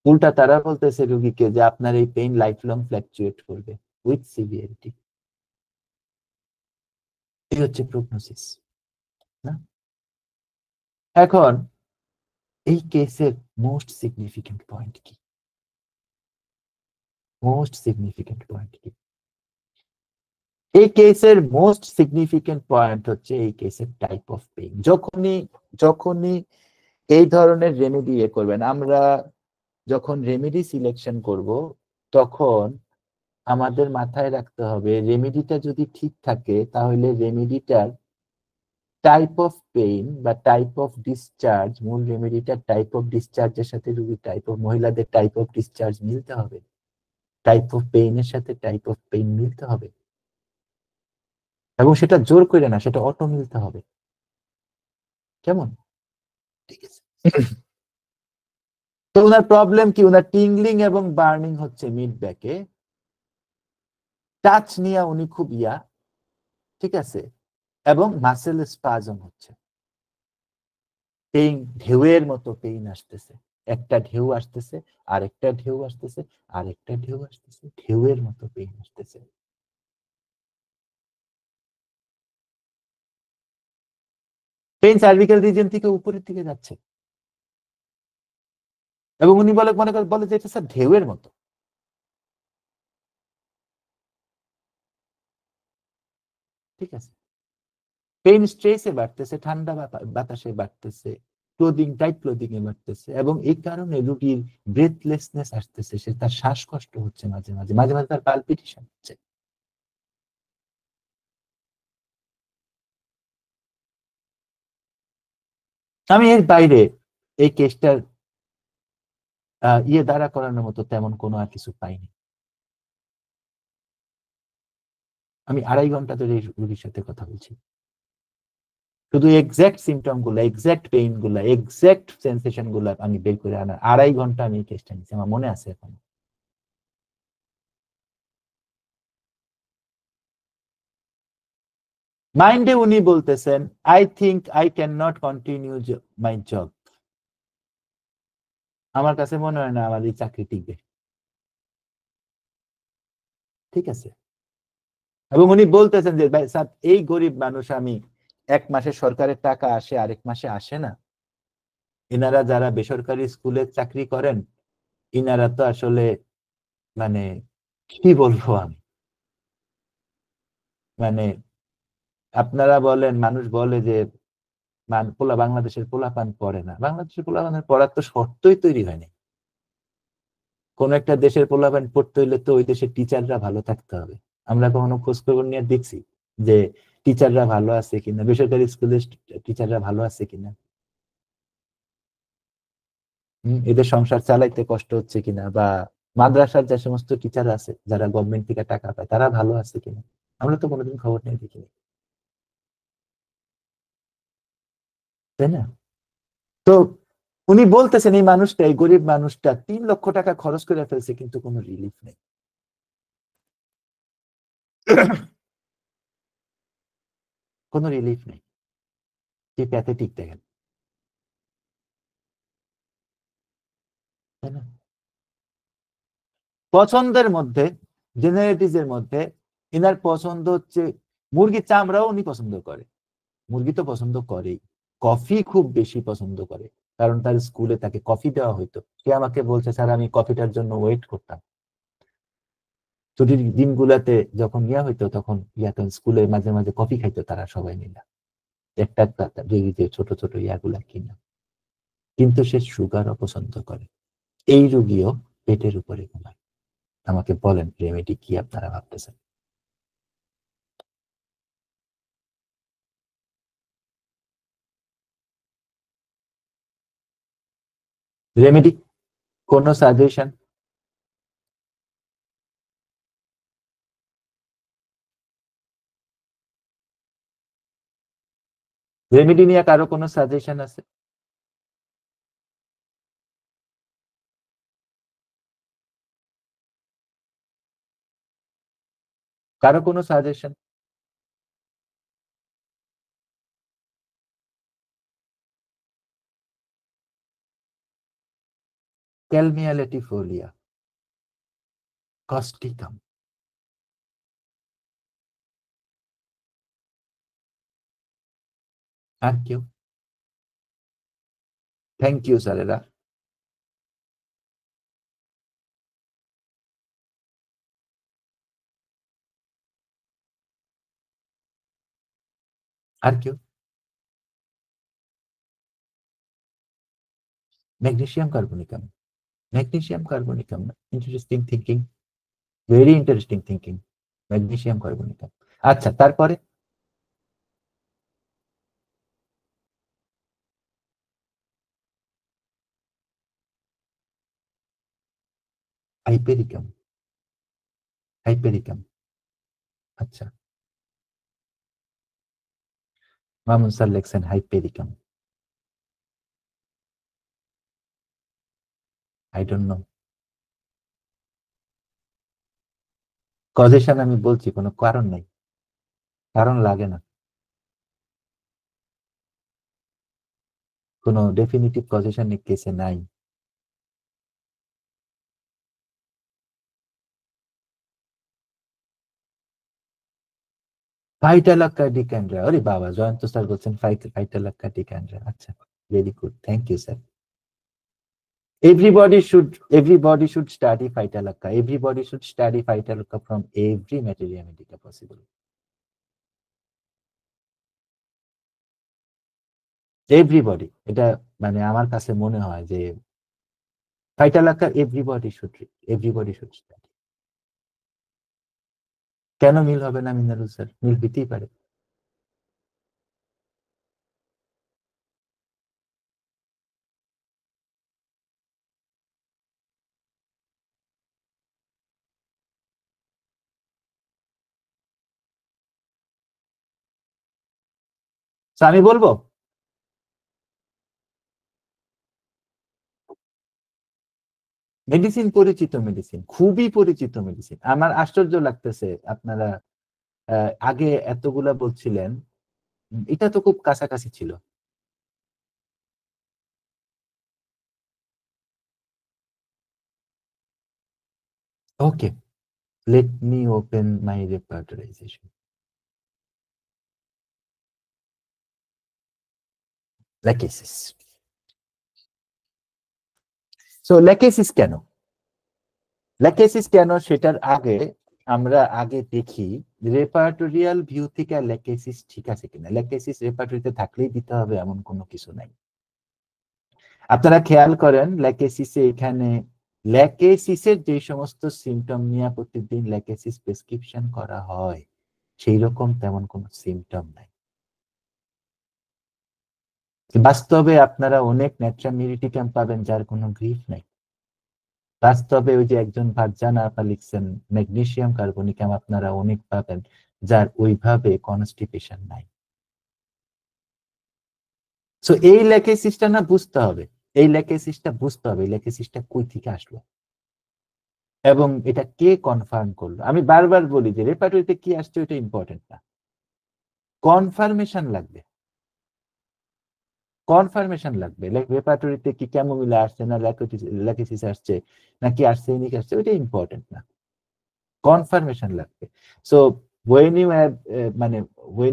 Speaker 1: উল্টা তারা বলতেছে রোগীকে যে আপনার এই পেইন লাইফ লং ফ্ল্যাকচুয়েট করবে উইথ সিভিয়ারিটি। এই হচ্ছে প্রগনোসিস না। এখন এই কেসের মোস্ট সিগনিফিকেন্ট পয়েন্ট কি? মোস্ট সিগনিফিকেন্ট পয়েন্ট কি? এই কেসের মোস্ট সিগনিফিকেন্ট পয়েন্ট হচ্ছে এই কেসের টাইপ অফ পেইন। যখনই যখনই এই ধরনের রেমেডি করবেন, আমরা যখন রেমেডি সিলেকশন করব, তখন আমাদের মাথায় রাখতে হবে রেমেডিটা যদি ঠিক থাকে, তাহলে রেমেডিটার টাইপ অফ পেইন বা টাইপ অফ ডিসচার্জ, মূল রেমেডিটা টাইপ অফ ডিসচার্জের সাথে যদি টাইপ অফ মহিলাদের টাইপ অফ ডিসচার্জ মিলতে হবে, টাইপ অফ পেইনের সাথে টাইপ অফ পেইন মিলতে হবে, এবং সেটা জোর করে না, সেটা অটো মিলতে হবে। কেমন? ঠিক আছে। তো ওনার প্রবলেম কি? ওনার টিংলিং এবং বার্নিং হচ্ছে মিড ব্যাকে, টাচ নিয়ে উনি খুব ঠিক আছে, এবং মাসেল স্পাজম হচ্ছে, পেইন ঢেউয়ের মতো পেইন আসতেছে, একটা ঢেউ আসতেছে, আরেকটা ঢেউ আসতেছে, আরেকটা ঢেউ আসতেছে, ঢেউয়ের মতো পেইন আসতেছে। পেইন সার্ভিক্যাল রিজিয়ন থেকে উপরের দিকে যাচ্ছে, এবং উনি বলে যে এটা স্যার ঢেউয়ের মতো। ঠিক আছে, পেইন স্ট্রেসে বাড়তেছে, ঠান্ডা বাতাসে বাড়তেছে, ক্লোদিং টাইট ক্লোদিং এ বাড়তেছে, এবং এই কারণে রোগীর ব্রেথলেসনেস আসতেছে, সে তার শ্বাসকষ্ট হচ্ছে, মাঝে মাঝে মাঝে মাঝে তার পালপিটেশন হচ্ছে। আমি এর বাইরে এই কেসটার দাঁড়া করানোর মতো তেমন কোনো আর কিছু পাইনি। আমি 2.5 ঘন্টা ধরে এই রোগীর সাথে কথা বলছি, শুধু এক্সাক্ট সিমটম গুলা, এক্সাক্ট পেইন গুলা, এক্সাক্ট সেন্সেশন গুলা আমি বের করে আনার 2.5 ঘন্টা আমি এই কেসটা নিচ্ছি, আমার মনে আছে এখন। মাইন্ডে উনি বলতেছেন, I think I can not continue my job. আমার কাছে মনে হয় না আমার এই চাকরি টিকবে। ঠিক আছে, এবং উনি বলতেছেন যে ভাই স্যার, এই গরিব মানুষ আমি, এক মাসে সরকারের টাকা আসে, আরেক মাসে আসে না। এনারা যারা বেসরকারি স্কুলে চাকরি করেন, ইনারা তো আসলে মানে কি বলবো আমি, মানে আপনারা বলেন, মানুষ বলে যে বাংলাদেশের পোলাপান পড়ে না, বাংলাদেশের পোলাপানের পড়ার তো শর্তই তৈরি হয়নি। কোন একটা দেশের পোলাপান পড়তে হইলে তো ওই দেশের টিচাররা ভালো থাকতে হবে। আমরা কখনো খোঁজ খবর নিয়ে দেখছি যে টিচাররা ভালো আছে কিনা, বেসরকারি স্কুলের টিচাররা ভালো আছে কিনা, এদের সংসার চালাইতে কষ্ট হচ্ছে কিনা, বা মাদ্রাসার যে সমস্ত টিচার আছে যারা গভর্নমেন্ট থেকে টাকা পায়, তারা ভালো আছে কিনা, আমরা তো কোনোদিন খবর নিয়ে দেখিনি, তাই না? তো উনি বলতেছেন এই মানুষটা, এই গরিব মানুষটা 3 লক্ষ টাকা খরচ করে ফেলছে, কিন্তু কোনো রিলিফ নেই। কোনো রিলিফ নেই। কি প্যাথেটিক দেখেন, তাই না? পছন্দের মধ্যে, জেনারেটিস এর মধ্যে এনার পছন্দ হচ্ছে মুরগির চামড়াও উনি পছন্দ করে, মুরগি তো পছন্দ করেই, কফি খুব বেশি পছন্দ করে, কারণ তার স্কুলে তাকে কফি দেওয়া হইতো। সে আমাকে বলছে, স্যার আমি কফিটার জন্য ওয়েট করতাম। ছুটির দিনগুলাতে যখন ইয়া হইতো, তখন স্কুলে মাঝে মাঝে কফি খাইতো তারা সবাই মিলে, একটা একটা যে ছোট ছোট ইয়াগুলা কিনা। কিন্তু সে সুগারও পছন্দ করে। এই রোগীও পেটের উপরে ঘুমায়। আমাকে বলেন রেমেডি কি আপনারা ভাবতেছেন? রেমেডি, কোন সাজেশন? রেমেডি নিয়ে কারো কোনো সাজেশন আছে? কারো কোনো সাজেশন? Kalmia latifolia, causticum. আর কেউ? থ্যাংক ইউ স্যারেরা। আর কেউ? Magnesium carbonicum. Magnesium carbonicum, interesting thinking, very interesting thinking. Magnesium carbonicum. আচ্ছা, তারপরে? Hypericum, hypericum. আচ্ছা, মামুন স্যার লেখছেন hypericum. I don't know. Suggestion আমি বলছি, কোনো কারণ নাই, কারণ লাগে না, কোনো ডেফিনিটিভ কজেশন কেসে নাই। ফাইটালাক্কা ডিক্যান্ড্রা, আরে বাবা, জয়ন্ত স্যার বলছেন ফাইটালাক্কা ডিক্যান্ড্রা। আচ্ছা, very good, thank you sir. Everybody should study Phytalakka. Everybody should study Phytalakka from every Materia Medica possible. Everybody. এটা মানে আমার কাছে মনে হয় যে Phytalakka everybody should read. Everybody should study. কেন মিল হবে না মিনারুল স্যার? মিল হইতেই পারে। So, আমি বলবো মেডিসিন, পরিচিত মেডিসিন, খুবই পরিচিত মেডিসিন। আমার আশ্চর্য লাগতেছে আপনারা আগে এতগুলা বলছিলেন, এটা তো খুব কাছাকাছি ছিল। ওকে, let me open my repertorization. Lachesis. So Lachesis কেন, ল্যাকেসিস কেন সেটার আগে আমরা আগে দেখি রেপার্টোরিয়াল ভিউ থেকে ল্যাকেসিস ঠিক আছে কিনা। ল্যাকেসিস রেপার্টরিতে থাকলেই দিতে হবে এমন কোনো কিছু নাই। আপনারা খেয়াল করেন ল্যাকেসিসে এখানে ল্যাকেসিসের যে সমস্ত সিমটম নিয়ে প্রতিদিন ল্যাকেসিস প্রেসক্রিপশন করা হয় সেই রকম তেমন কোনো সিমটম নাই। বাস্তবে আপনারা অনেক ন্যাট্রামিরিটিকাম পাবেন যার কোনো গ্রিফ নাই। বাস্তবে ওই যে একজন ভার্জানা আপা লিখছেন ম্যাগনেসিয়াম কার্বনিকাম আপনারা অনেক পাবেন যার ওইভাবে কনস্টিপেশন নাই। সো এই ল্যাকেসিসটা না বুঝতে হবে, এই ল্যাকেসিসটা বুঝতে হবে, এই ল্যাকেসিসটা কই থেকে আসলো এবং এটা কে কনফার্ম করলো। আমি বারবার বলি যে রেপার্টরিতে কি আসছে ওইটা ইম্পর্টেন্ট না, কনফার্মেশন লাগবে, কনফার্মেশন লাগবে। রেপার্টরিতে কি ক্যামোমিলা আসছে না ল্যাকেসিস আসছে নাকি আর্সেনিক আসছে ওইটা ইম্পর্টেন্ট না, কনফার্মেশন লাগবে। সো when you have মানে when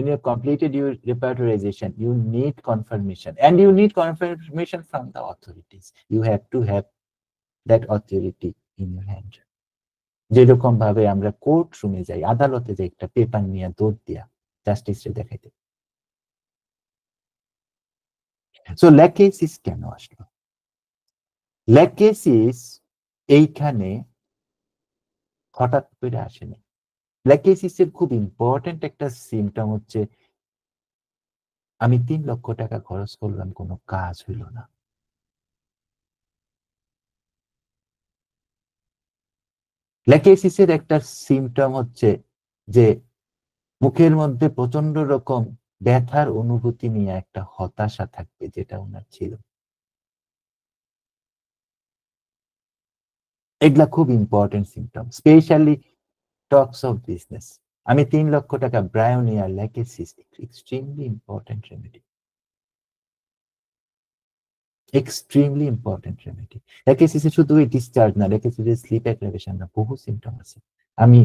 Speaker 1: you have completed your repertorization you need confirmation and you need confirmation from the authorities. You have to have that authority in your hand. যেরকম ভাবে আমরা court রুমে যাই, আদালতে যাই একটা পেপার নিয়ে দৌড় দিয়া জাস্টিসে দেখাইতে। সো ল্যাকেসিস কেন আসলো? ল্যাকেসিস এইখানে হঠাৎ করে আসেনি। ল্যাকেসিসের খুব ইম্পর্টেন্ট একটা সিমটম হচ্ছে আমি ৩ লক্ষ টাকা খরচ করলাম কোনো কাজ হইল না। ল্যাকেসিসের একটা সিমটম হচ্ছে যে মুখের মধ্যে প্রচন্ড রকম ব্যথার অনুভূতি নিয়ে একটা হতাশা থাকবে, যেটা ওনার ছিল। এগুলা খুব important symptom, specially talks of business. আমি ৩ লক্ষ টাকা bryonia lachesis extremely important remedy, extremely important remedy. ল্যাকেসিসে শুধু ওই ডিসচার্জ না, ল্যাকেসিসে স্লিপ অ্যাগ্রাভেশন না, বহু সিমটম আছে। আমি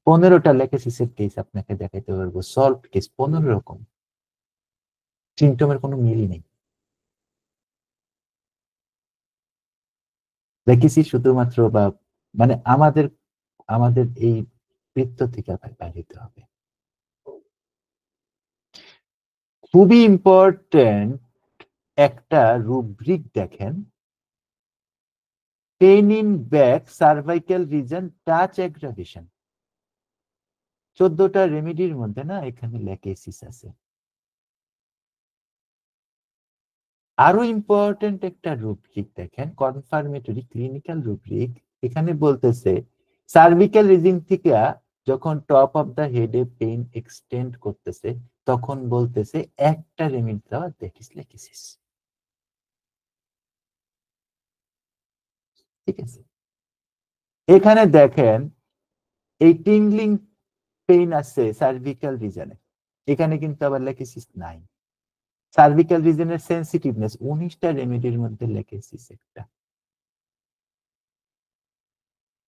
Speaker 1: 15টা ল্যাকেসিসের কেস আপনাকে দেখাইতে পারবো, সলভ কেস 15 রকম, সিমটমের কোনো মিলই নেই। ল্যাকেসিস শুধুমাত্র বা মানে আমাদের আমাদের এই বৃত্ত থেকে বাইরে হবে। খুবই ইম্পর্টেন্ট একটা রুব্রিক দেখেন, pain in back cervical region touch aggravation. 14টা রেমেডির মধ্যে না এখানে ল্যাকেসিস আছে। আরো ইম্পর্টেন্ট একটা রুব্রিক দেখেন, কনফার্মেটরি ক্লিনিক্যাল রুব্রিক, এখানে বলতেছে সার্ভিক্যাল রিজিন থেকে যখন টপ অফ দা হেডে পেইন এক্সটেন্ড করতেছে তখন বলতেছে একটা রেমিড দেওয়া, দ্যাট ইজ লেকেসিস। ঠিক আছে, এখানে দেখেন এই টিংলিং পেইন আছে সার্ভিক্যাল রিজনে, এখানে কিন্তু আবার লেকেসিস নাই। সার্ভিক্যাল রিজনের সেন্সিটিভনেস 19টা রেমেডির মধ্যে লেকেসিস একটা।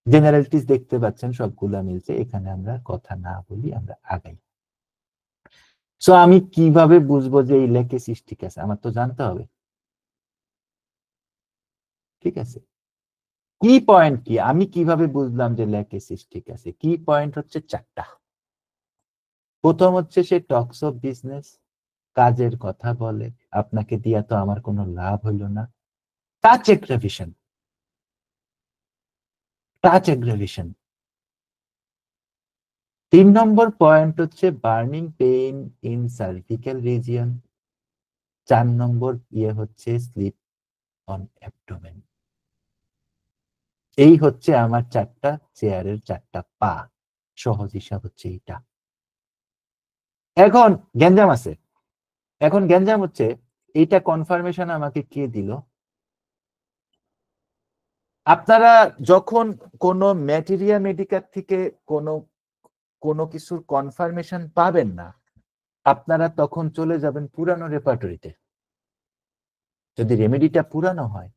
Speaker 1: জেনারেলিটিস দেখতে পাচ্ছেন সবগুলা মিলছে, এখানে আমরা কথা না বলি, আমরা আগাই। সো আমি কিভাবে বুঝবো যে এই লেকেসিস ঠিক আছে? আমার তো জানতে হবে। ঠিক আছে, কি পয়েন্ট কি, আমি কিভাবে বুঝলাম যে লেকেসিস ঠিক আছে? কি পয়েন্ট হচ্ছে 4টা। প্রথম হচ্ছে সে টক্স অফ বিজনেস, কাজের কথা বলে, আপনাকে দিয়া তো আমার কোনো লাভ হইলো না। Touch aggravation, touch aggravation. 3 number point হচ্ছে burning pain in cervical region. 4 number ইয়ে হচ্ছে স্লিপ অন অ্যাবডোমেন। এই হচ্ছে আমার 4টা চেয়ারের 4টা পা। সহজ হিসাব হচ্ছে এটা। এখন গ্যাঞ্জাম আছে, এখন গ্যাঞ্জাম হচ্ছে এইটা কনফার্মেশন আমাকে কে দিল? আপনারা যখন কোনো ম্যাটেরিয়া মেডিকাল থেকে কোনো কোনো কিছুর কনফার্মেশন পাবেন না, আপনারা তখন চলে যাবেন পুরানো রেপার্টরিতে। যদি রেমেডিটা পুরানো হয়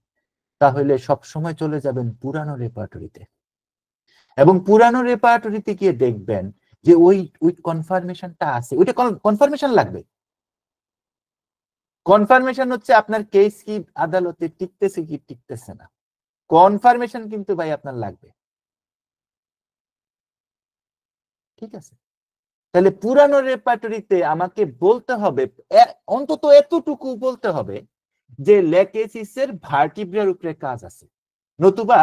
Speaker 1: তাহলে সব সময় চলে যাবেন পুরানো রেপার্টরিতে, এবং পুরানো রেপার্টরিতে গিয়ে দেখবেন যে ওই ওই কনফার্মেশনটা আছে। ওইটা কনফার্মেশন লাগবে। কনফার্মেশন হচ্ছে আপনার কেস কি আদালতে টিকতেছে কি টিকতেছে না, কনফার্মেশন কিন্তু ভাই আপনার লাগবে। ঠিক আছে, তাহলে পুরানো রেপার্টরিতে আমাকে বলতে হবে, অন্তত এতটুকু বলতে হবে যে লেকেসিসের ভার্টিব্রার উপরে কাজ আছে। নতুবা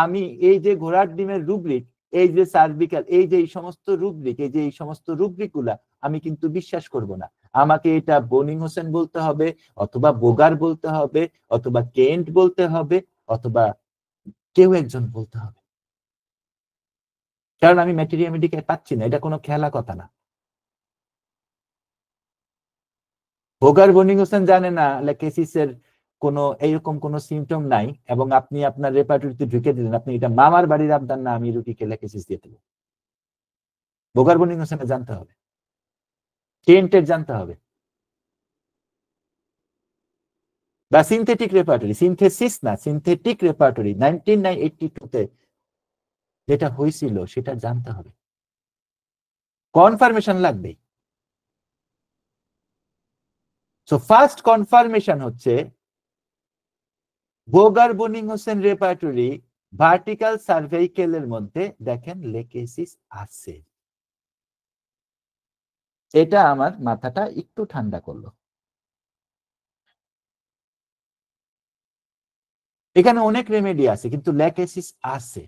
Speaker 1: আমি এই যে ঘোড়ার ডিমের রুব্রিক, এই যে সার্ভিক্যাল, এই যে এই সমস্ত রুব্রিক, এই যে এই সমস্ত রুব্রিক গুলা আমি কিন্তু বিশ্বাস করব না। আমাকে এটা বনিং হোসেন বলতে হবে, অথবা বোগার বলতে হবে, অথবা কেন্ট বলতে হবে, অথবা কেউ একজন বলতে হবে। কারণ আমি ম্যাটেরিয়া মেডিকায় পাচ্ছি না, এটা কোনো খেলা কথা না। বোগার বনিং হোসেন জানে না লেকেসিসের কোনো এইরকম কোনো সিমটম নাই, এবং আপনি আপনার রেপার্টরিতে ঢুকে দিলেন, আপনি এটা মামার বাড়ির আবদার না আমি রুগীকে লেকেসিস দিয়ে দেবো। বোগার বনিং হোসেনের জানতে হবে, কেন্টের জানতে হবে, বা সিনথেটিক রেপার্টরি, সিনথেসিস না সিনথেটিক রেপার্টরি 1982 তে যেটা হয়েছিল সেটা জানতে হবে। কনফার্মেশন লাগবে। সো ফার্স্ট কনফার্মেশন হচ্ছে Boger Boenninghausen repertory vertical সার্ভাইকেলের মধ্যে দেখেন লেকেসিস আছে। এটা আমার মাথাটা একটু ঠান্ডা করলো। এখানে অনেক রেমেডি আছে কিন্তু লেকেসিস আছে।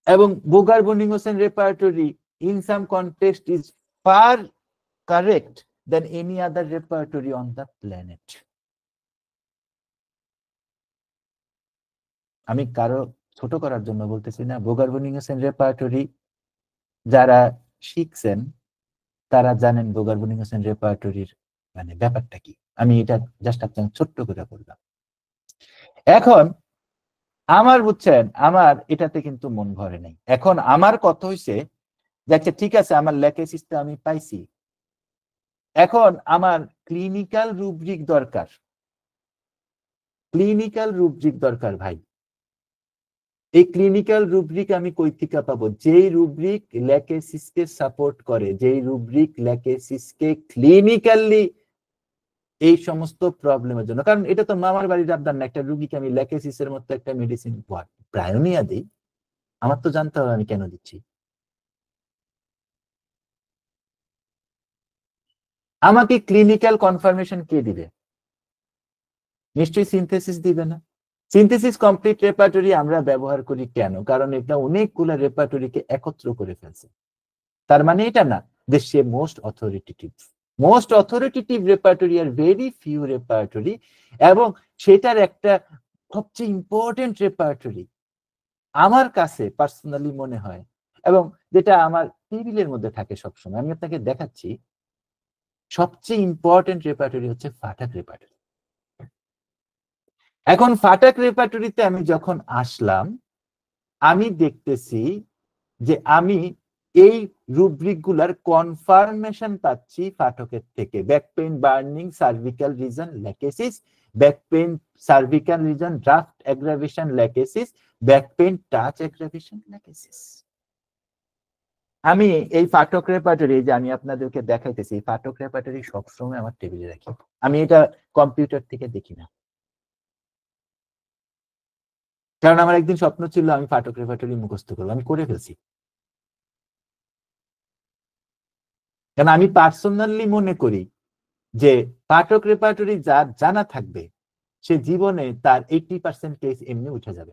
Speaker 1: এবং Boger Boenninghausen repertory in some context is far correct than any other repertory on the planet. আমি কারো ছোট করার জন্য বলতেছি না, বোগার বনিং হোসেন রেপার্টরি যারা শিখছেন তারা জানেন বোগার বনিং হোসেন রেপার্টরির মানে ব্যাপারটা কি। আমি এটা জাস্ট আপনাকে ছোট্ট করে বললাম। এখন আমার বুঝছেন আমার এটাতে কিন্তু মন ভরে নাই। এখন আমার কথা হইছে যে আচ্ছা ঠিক আছে, আমার লেকেসিসটা আমি পাইছি, এখন আমার ক্লিনিক্যাল রুব্রিক দরকার। ক্লিনিক্যাল রুব্রিক দরকার ভাই। এই ক্লিনিক্যাল রুব্রিক আমি কই থেকে পাবো? যেই রুব্রিক লেকেসিসকে সাপোর্ট করে, যেই রুব্রিক লেকেসিসকে ক্লিনিক্যালি এই সমস্ত প্রবলেমের জন্য, কারণ এটা তো মামার বাড়ির আবদার না একটা রুগীকে আমি লেকেসিসের মতো একটা মেডিসিন প্রায়োনিয়া দিই, আমার তো জানতে হবে আমি কেন দিচ্ছি। আমাকে ক্লিনিক্যাল কনফার্মেশন কে দিবে? নিশ্চয়ই সিনথেসিস দিবে না। সিনথেসিস কমপ্লিট রেপার্টরি আমরা ব্যবহার করি কেন? কারণ এটা অনেকগুলো রেপার্টরিকে একত্র করে ফেলছে। তার মানে এটা না যে সে most authoritative. Most authoritative repertory আর ভেরি ফিউ রেপার্টরি, এবং সেটার একটা সবচেয়ে ইম্পর্টেন্ট রেপার্টরি আমার কাছে পার্সোনালি মনে হয়, এবং যেটা আমার টেবিলের মধ্যে থাকে সবসময়, আমি আপনাকে দেখাচ্ছি, সবচেয়ে ইম্পর্টেন্ট রেপার্টরি হচ্ছে ফাটাক রেপার্টরি। এখন ফাটাক রেপার্টরিতে আমি যখন আসলাম, আমি দেখতেছি যে আমি এই রুব্রিক গুলার কনফার্মেশন পাচ্ছি ফাটকের থেকে। Back pain, burning, cervical reason, Lachesis, back pain, cervical reason, draft aggravation, Lachesis, back pain, touch aggravation, Lachesis. আমি এই ফাটক রেপার্টরি, যে আমি আপনাদেরকে দেখাইতেছি, এই ফাটক রেপার্টরি সবসময় আমার টেবিলে রাখি। আমি এটা কম্পিউটার থেকে দেখি না, কারণ আমার একদিন স্বপ্ন ছিল আমি ফাটক রেপার্টরি মুখস্থ করবো, আমি করে ফেলছি। কারণ আমি পার্সোনালি মনে করি যে পাঠক রেপার্টরি যার জানা থাকবে, সে জীবনে তার 80% কেস এমনি উঠে যাবে।